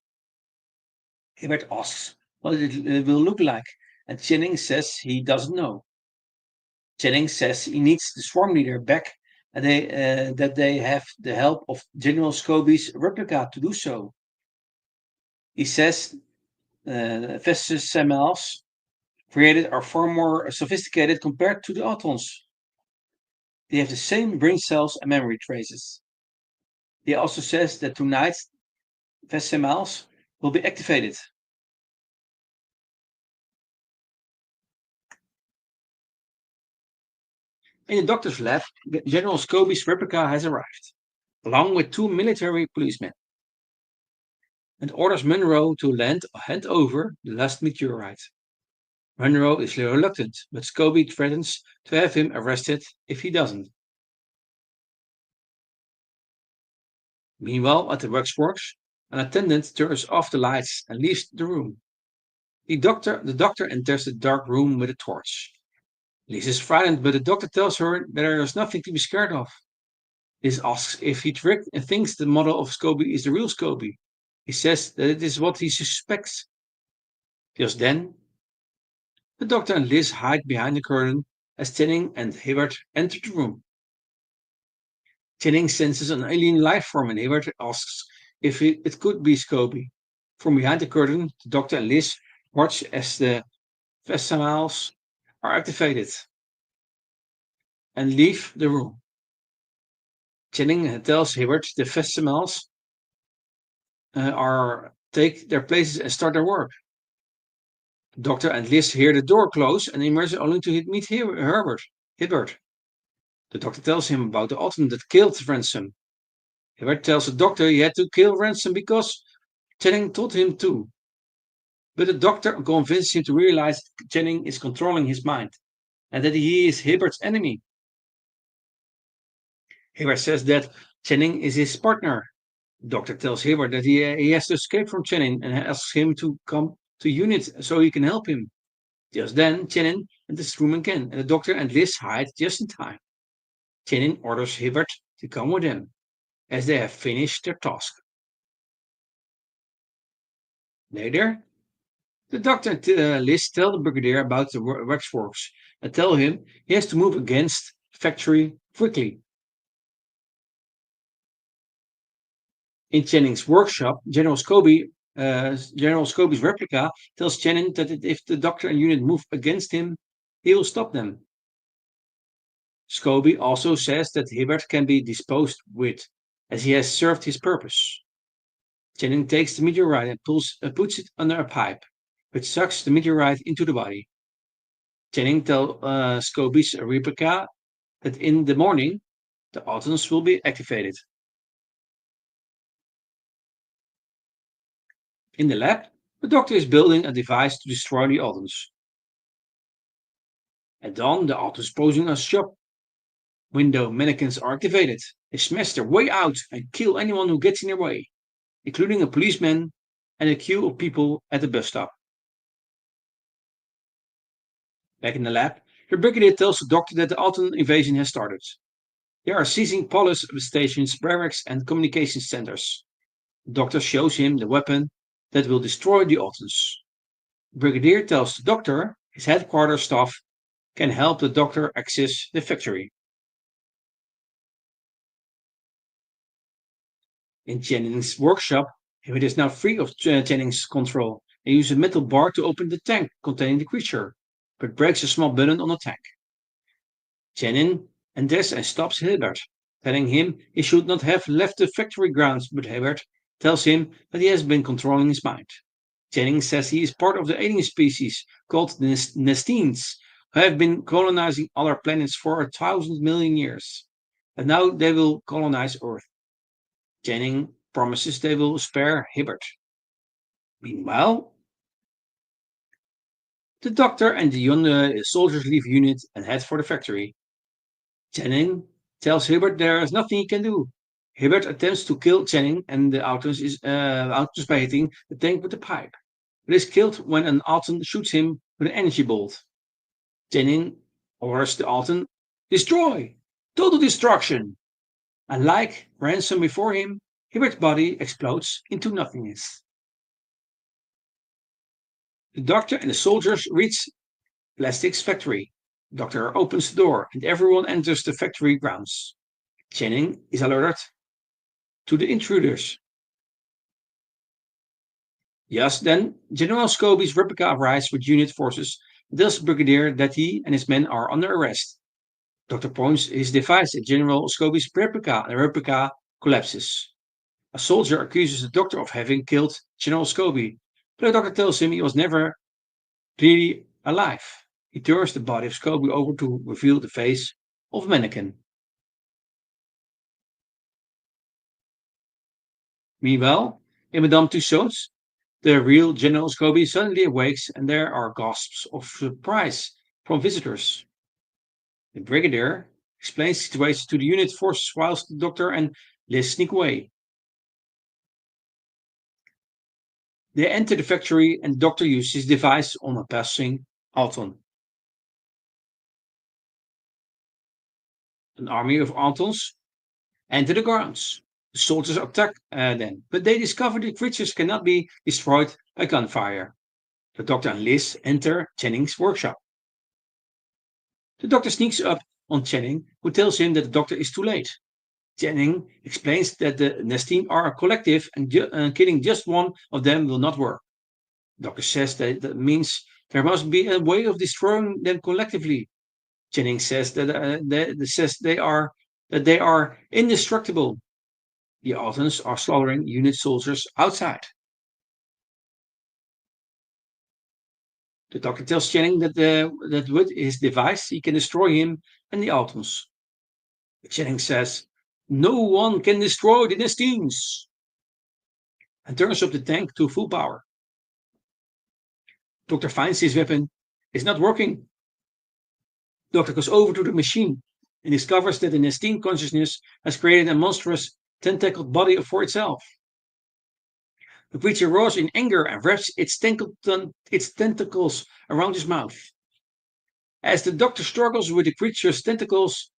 S1: Hibbert asks what it will look like, and Jennings says he doesn't know. Jennings says he needs the swarm leader back and that they have the help of General Scobie's replica to do so. He says Vesicemals created are far more sophisticated compared to the Autons. They have the same brain cells and memory traces. He also says that tonight Vesicemals will be activated. In the doctor's lab, General Scobie's replica has arrived, along with two military policemen, and orders Monroe to hand over the last meteorite. Monroe is reluctant, but Scobie threatens to have him arrested if he doesn't. Meanwhile, at the waxworks, an attendant turns off the lights and leaves the room. The doctor enters the dark room with a torch. Liz is frightened, but the doctor tells her that there is nothing to be scared of. Liz asks if he thinks the model of Scobie is the real Scobie. He says that it is what he suspects. Just then, the doctor and Liz hide behind the curtain as Channing and Hibbert enter the room. Channing senses an alien life form and Hibbert asks if it could be Scobie. From behind the curtain, the doctor and Liz watch as the Vestamals are activated and leave the room. Channing tells Hibbert the Vestamals are take their places and start their work. The doctor and Liz hear the door close and emerge only to meet Hibbert. The doctor tells him about the Autumn that killed Ransom. Hibbert tells the doctor he had to kill Ransom because Channing told him to. But the doctor convinces him to realize that Channing is controlling his mind and that he is Hibbert's enemy. Hibbert says that Channing is his partner. The doctor tells Hibbert that he has to escape from Channing and asks him to come to unit so he can help him. Just then, Channing enters the room again, and the doctor and Liz hide just in time. Channing orders Hibbert to come with him, as they have finished their task. Later, the doctor and Liz tell the brigadier about the waxworks and tell him he has to move against the factory quickly. In Channing's workshop, General Scobie's replica tells Channing that if the doctor and unit move against him, he will stop them. Scobie also says that Hibbert can be disposed with, as he has served his purpose. Channing takes the meteorite and puts it under a pipe, which sucks the meteorite into the body. Channing tells Scobie's Rebecca that in the morning, the Autons will be activated. In the lab, the doctor is building a device to destroy the Autons. At dawn, the Autons posing as shop window mannequins are activated. They smash their way out and kill anyone who gets in their way, including a policeman and a queue of people at the bus stop. Back in the lab, the brigadier tells the doctor that the Alton invasion has started. They are seizing police stations, barracks, and communication centers. The doctor shows him the weapon that will destroy the Altons. The brigadier tells the doctor his headquarters staff can help the doctor access the factory. In Jennings' workshop, it is now free of Jennings' control. They use a metal bar to open the tank containing the creature, but breaks a small button on the tank. Jennings enters and stops Hilbert, telling him he should not have left the factory grounds, but Hilbert tells him that he has been controlling his mind. Jennings says he is part of the alien species called the Nestines, who have been colonizing other planets for 1,000 million years, and now they will colonize Earth. Jennings promises they will spare Hibbert. Meanwhile, the doctor and the young soldiers leave unit and head for the factory. Jennings tells Hibbert there is nothing he can do. Hibbert attempts to kill Jennings and the Autos by hitting the tank with a pipe, but is killed when an Alton shoots him with an energy bolt. Jennings orders the Alton, destroy! Total destruction! And like Ransom before him, Hibbert's body explodes into nothingness. The doctor and the soldiers reach Plastic's factory. The doctor opens the door and everyone enters the factory grounds. Jennings is alerted to the intruders. Just then, General Scobie's replica arrives with unit forces and tells the brigadier that he and his men are under arrest. Doctor points his device at General Scobie's replica and the replica collapses. A soldier accuses the doctor of having killed General Scobie, but the doctor tells him he was never really alive. He turns the body of Scobie over to reveal the face of a mannequin. Meanwhile, in Madame Tussauds, the real General Scobie suddenly awakes and there are gasps of surprise from visitors. The brigadier explains the situation to the unit forces whilst the doctor and Liz sneak away. They enter the factory and the doctor uses his device on a passing Alton. An army of Altons enter the grounds. The soldiers attack them, but they discover the creatures cannot be destroyed by gunfire. The doctor and Liz enter Jennings' workshop. The doctor sneaks up on Jennings, who tells him that the doctor is too late. Jennings explains that the Nestine are a collective and killing just one of them will not work. The doctor says that means there must be a way of destroying them collectively. Jennings says that they are indestructible. The Altons are slaughtering unit soldiers outside. The doctor tells Jennings that with his device he can destroy him and the Altons. Jennings says, no one can destroy the Nestines, and turns up the tank to full power. Doctor finds his weapon is not working. Doctor goes over to the machine and discovers that the Nestine consciousness has created a monstrous tentacled body for itself. The creature roars in anger and wraps its tentacles around his mouth. As the doctor struggles with the creature's tentacles,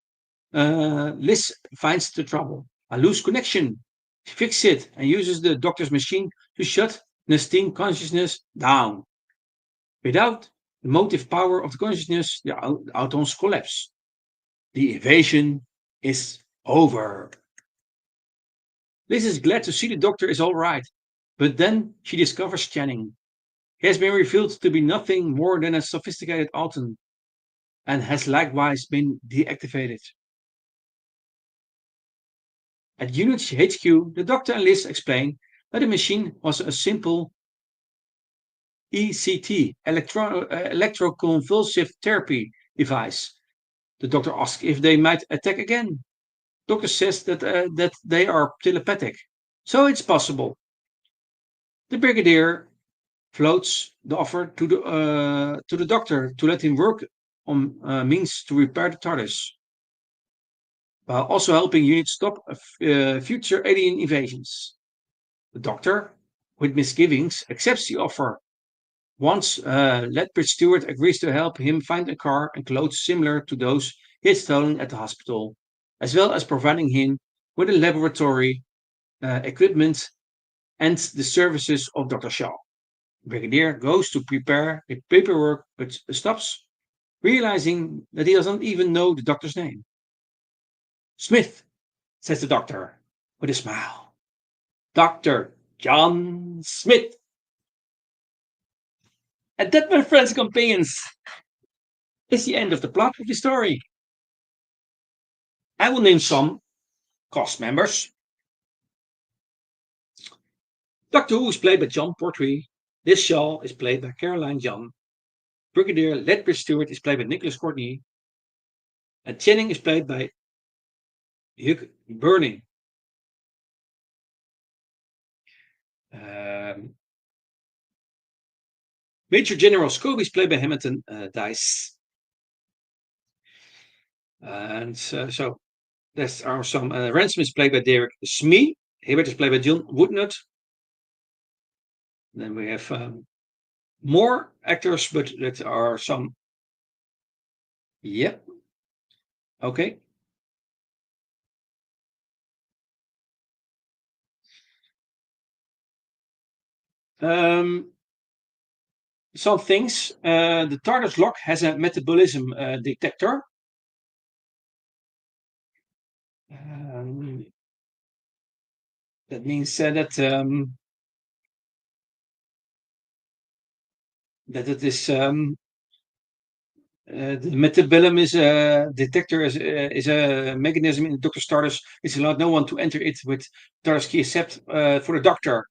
S1: Liz finds the trouble. A loose connection. She fixes it and uses the doctor's machine to shut Nestine consciousness down. Without the motive power of the consciousness, the Autons collapse. The invasion is over. Liz is glad to see the doctor is all right, but then she discovers Channing. He has been revealed to be nothing more than a sophisticated Auton, and has likewise been deactivated. At Unit HQ, the doctor and Liz explain that the machine was a simple ECT, electroconvulsive therapy device. The doctor asks if they might attack again. Doctor says that they are telepathic, so it's possible. The brigadier floats the offer to the doctor to let him work on means to repair the TARDIS, while also helping units stop future alien invasions. The doctor, with misgivings, accepts the offer. Once Lethbridge Stewart agrees to help him find a car and clothes similar to those he had stolen at the hospital, as well as providing him with a laboratory, equipment, and the services of Dr. Shaw. Brigadier goes to prepare the paperwork but stops, realizing that he doesn't even know the doctor's name. Smith, says the doctor, with a smile. Dr. John Smith. And that, my friends and companions, is the end of the plot of the story. I will name some cast members. Doctor Who is played by John Portree. Liz Shaw is played by Caroline John. Brigadier Lethbridge Stewart is played by Nicholas Courtney. And Channing is played by Hugh Burning. Major General Scobie is played by Hamilton Dice. And so there are some. Ransom is played by Derek Smee. Hibbert is played by John Woodnut. Then we have more actors, but there are some. Yep. Okay. Some things. The TARDIS lock has a metabolism detector. That means that it is the metabolism detector is a mechanism in the Doctor's TARDIS which allowed no one to enter it with TARDIS key except for the Doctor.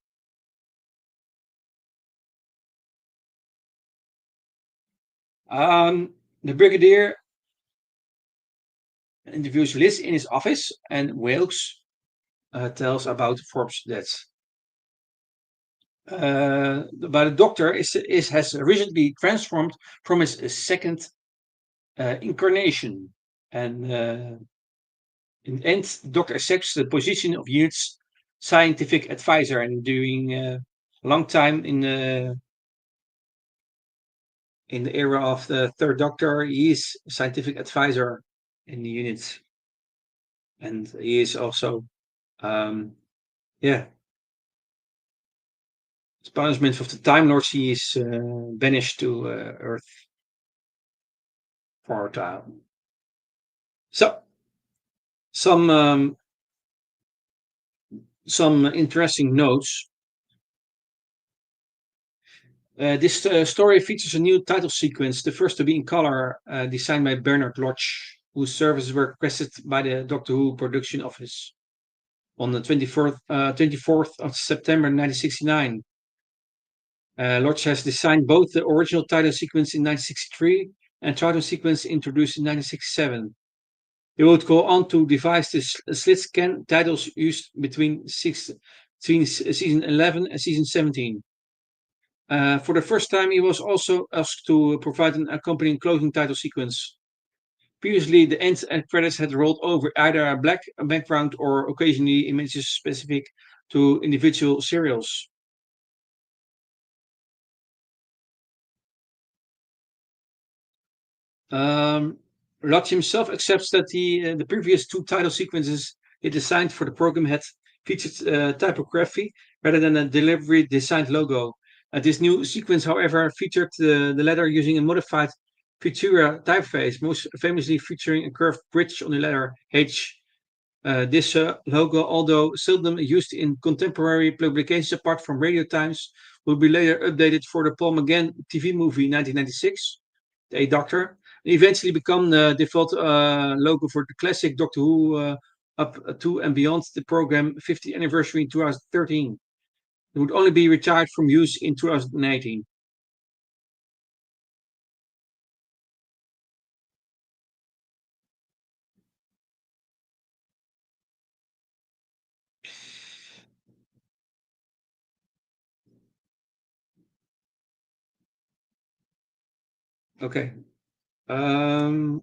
S1: The Brigadier interviews Liz in his office, and Wilkes tells about Forbes' death. But the Doctor has recently transformed from his second incarnation, and in the end, the Doctor accepts the position of Unit's scientific advisor, and during a long time in the era of the Third Doctor, he is scientific advisor in the unit, and he is also, as punishment of the Time Lords, he is banished to Earth for a time. So, some interesting notes. This story features a new title sequence, the first to be in color, designed by Bernard Lodge, whose services were requested by the Doctor Who production office on the 24th of September 1969. Lodge has designed both the original title sequence in 1963 and title sequence introduced in 1967. He would go on to devise the slit scan titles used between season 11 and season 17. For the first time, he was also asked to provide an accompanying closing title sequence. Previously, the end credits had rolled over either a black background or occasionally images specific to individual serials. Lodge himself accepts that the previous two title sequences he designed for the program had featured typography rather than a deliberately designed logo. This new sequence, however, featured the letter using a modified Futura typeface, most famously featuring a curved bridge on the letter H. This logo, although seldom used in contemporary publications apart from Radio Times, will be later updated for the Paul McGann TV movie 1996, The Eighth Doctor, and eventually become the default logo for the classic Doctor Who up to and beyond the program 50th anniversary in 2013. It would only be retired from use in 2018. Okay. Um,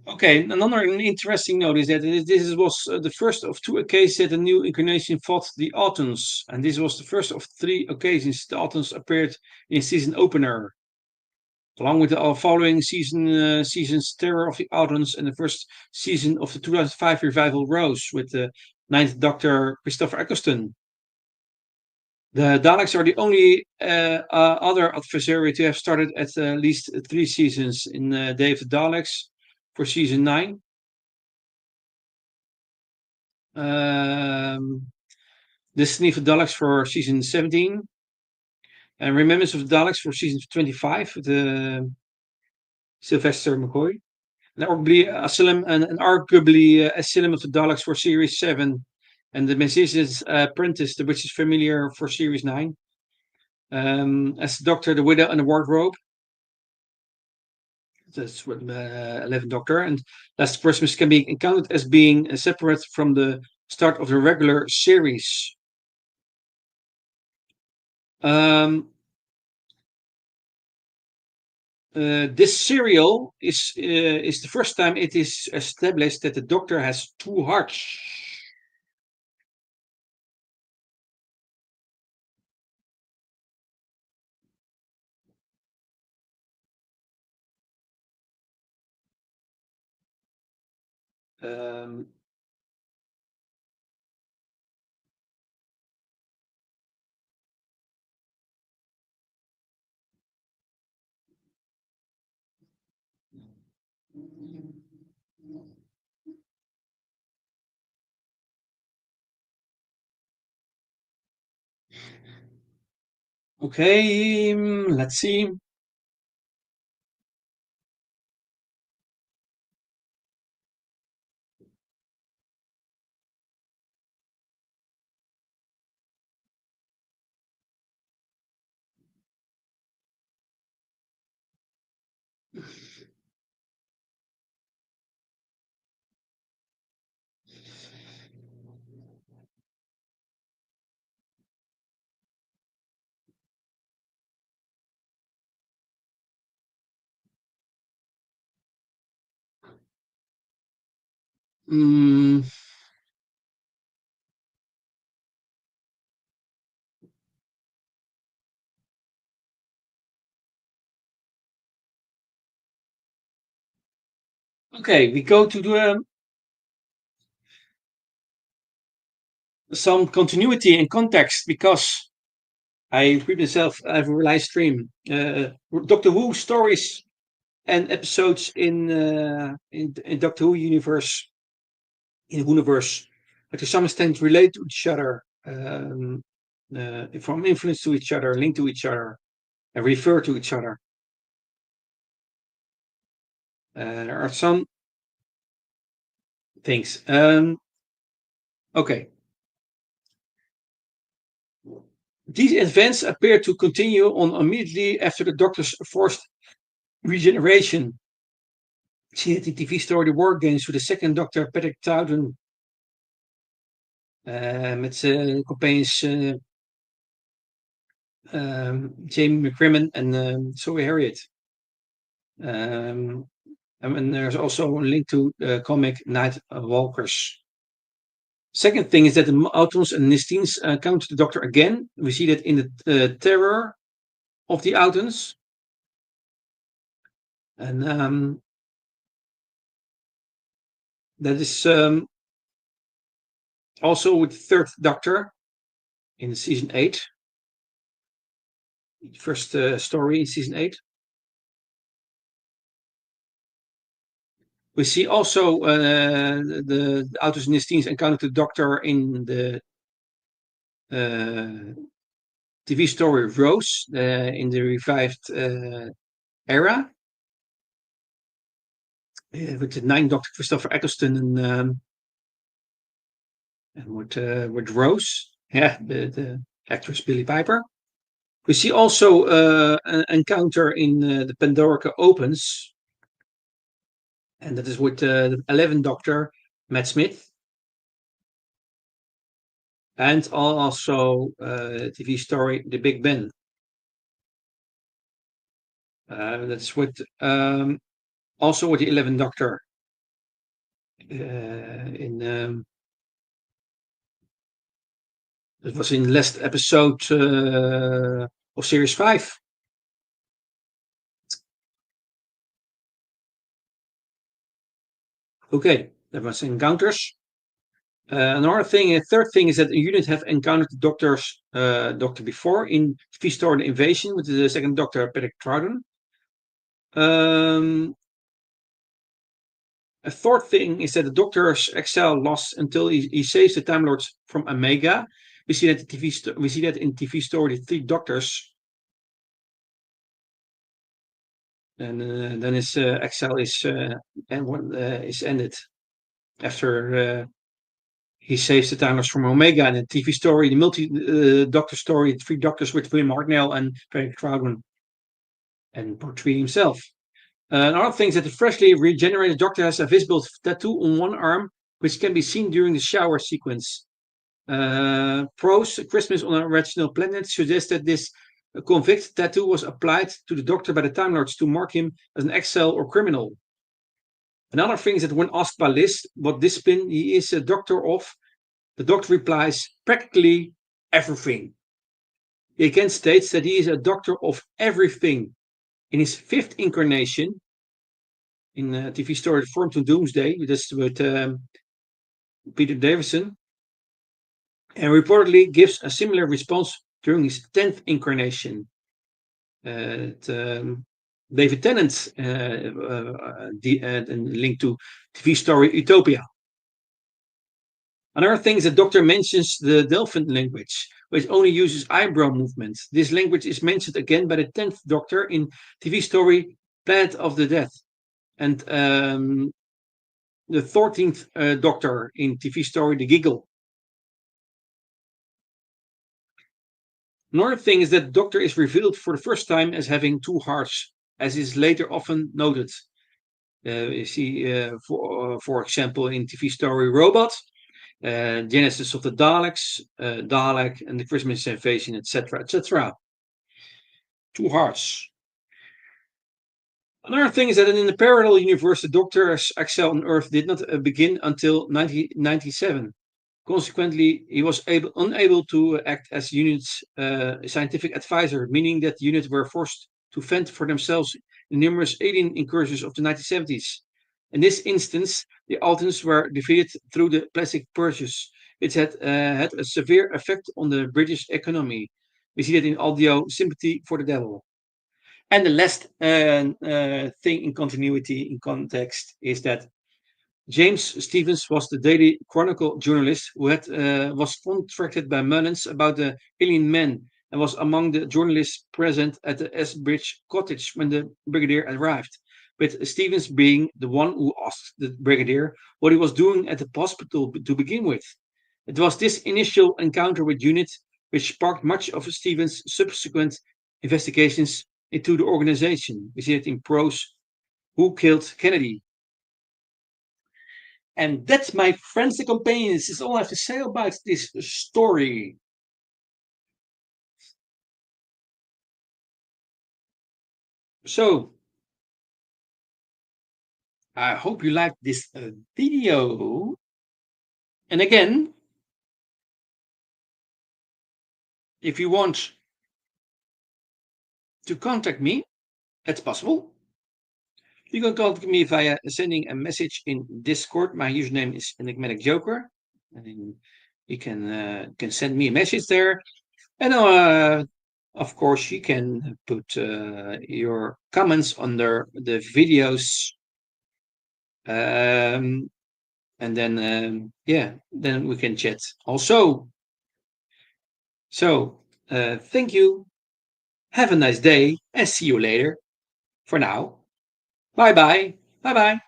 S1: okay. Another interesting note is that this was the first of two occasions that a new incarnation fought the Autons, and this was the first of three occasions the Autons appeared in season opener, along with the following season's Terror of the Autons and the first season of the 2005 revival Rose with the Ninth Doctor Christopher Eccleston. The Daleks are the only other adversary to have started at least three seasons in Day of the Daleks for season 9. Um, Destiny of the Daleks for season 17. And Remembrance of the Daleks for season 25 with Sylvester McCoy. And arguably Asylum of the Daleks for series 7. And The Messiah's Apprentice, The Witch's Familiar for series 9. As the Doctor, the Widow, and the Wardrobe. That's what 11th Doctor. And Last Christmas can be counted as being separate from the start of the regular series. Um, this serial is the first time it is established that the Doctor has two hearts. Um, okay, let's see. Mm, okay, we go to some continuity and context because I repeat myself. I have a live stream. Doctor Who stories and episodes in Doctor Who universe, to some extent relate to each other, from influence to each other, link to each other, and refer to each other. There are some things. Okay. These events appear to continue on immediately after the Doctor's forced regeneration. See the TV story The War Games with the second Doctor, Patrick Troughton, met zijn companions Jamie McCrimmon and Zoe Harriet. And there's also a link to the comic Night Walkers. Second thing is that the Autons and Nistines encounter the Doctor again. We see that in the Terror of the Autons. And that is also with the third Doctor in season 8. First story in season 8. We see also the Autons and Nistines encounter the Doctor in the TV story Rose in the revived era. With the ninth Doctor Christopher Eccleston and with Rose, yeah, the actress Billie Piper. We see also an encounter in the Pandora Opens, and that is with the 11th Doctor, Matt Smith, and also TV story The Big Ben. That's with also with the 11th Doctor in it was in the last episode of Series 5. Okay, that was encounters. Another thing, a third thing is that a unit have encountered the Doctor before in TV Story The Invasion with the second Doctor, Patrick Troughton. A fourth thing is that the Doctor's Excel lost until he saves the Time Lords from Omega. We see that we see that in TV Story The Three Doctors, and then his Excel is is ended after he saves the Time Lords from Omega. And the TV story, the multi Doctor story, Three Doctors with William Hartnell and Patrick Troughton, and portray himself. Another thing is that the freshly regenerated Doctor has a visible tattoo on one arm, which can be seen during the shower sequence. Pros Christmas on an original planet suggests that this convict tattoo was applied to the Doctor by the Time Lords to mark him as an exile or criminal. Another thing is that when asked by Liz what discipline he is a doctor of, the Doctor replies, practically everything. He again states that he is a doctor of everything. In his fifth incarnation, in the TV story Form to Doomsday, that's with Peter Davison, and reportedly gives a similar response during his 10th incarnation. David Tennant linked to TV story Utopia. Another thing is the Doctor mentions the Delphin language, which only uses eyebrow movements. This language is mentioned again by the 10th Doctor in TV story Planet of the Dead, and the 14th Doctor in TV story The Giggle. Another thing is that Doctor is revealed for the first time as having two hearts, as is later often noted. You see, for example, in TV story Robot, Genesis of the Daleks, Dalek, and the Christmas Invasion, etc., etc. Two hearts. Another thing is that in the parallel universe, the Doctor's excel on Earth did not begin until 1997. Consequently, he was unable to act as unit's scientific advisor, meaning that the units were forced to fend for themselves in numerous alien incursions of the 1970s. In this instance, the Altons were defeated through the plastic purchase, which had a severe effect on the British economy. We see that in audio Sympathy for the Devil. And the last thing in continuity, in context, is that James Stevens was the Daily Chronicle journalist who was contracted by Mullins about the alien men and was among the journalists present at the Esbridge cottage when the brigadier arrived, with Stevens being the one who asked the brigadier what he was doing at the hospital to begin with. It was this initial encounter with UNIT which sparked much of Stevens' subsequent investigations into the organization. We see it in prose, Who Killed Kennedy? And that's, my friends and companions, is all I have to say about this story. So, I hope you liked this video. And again, if you want to contact me, that's possible. You can contact me via sending a message in Discord. My username is Enigmatic Joker. And you can send me a message there. And of course, you can put your comments under the videos. And then, then we can chat also. So, thank you. Have a nice day and see you later. For now, bye bye. Bye bye.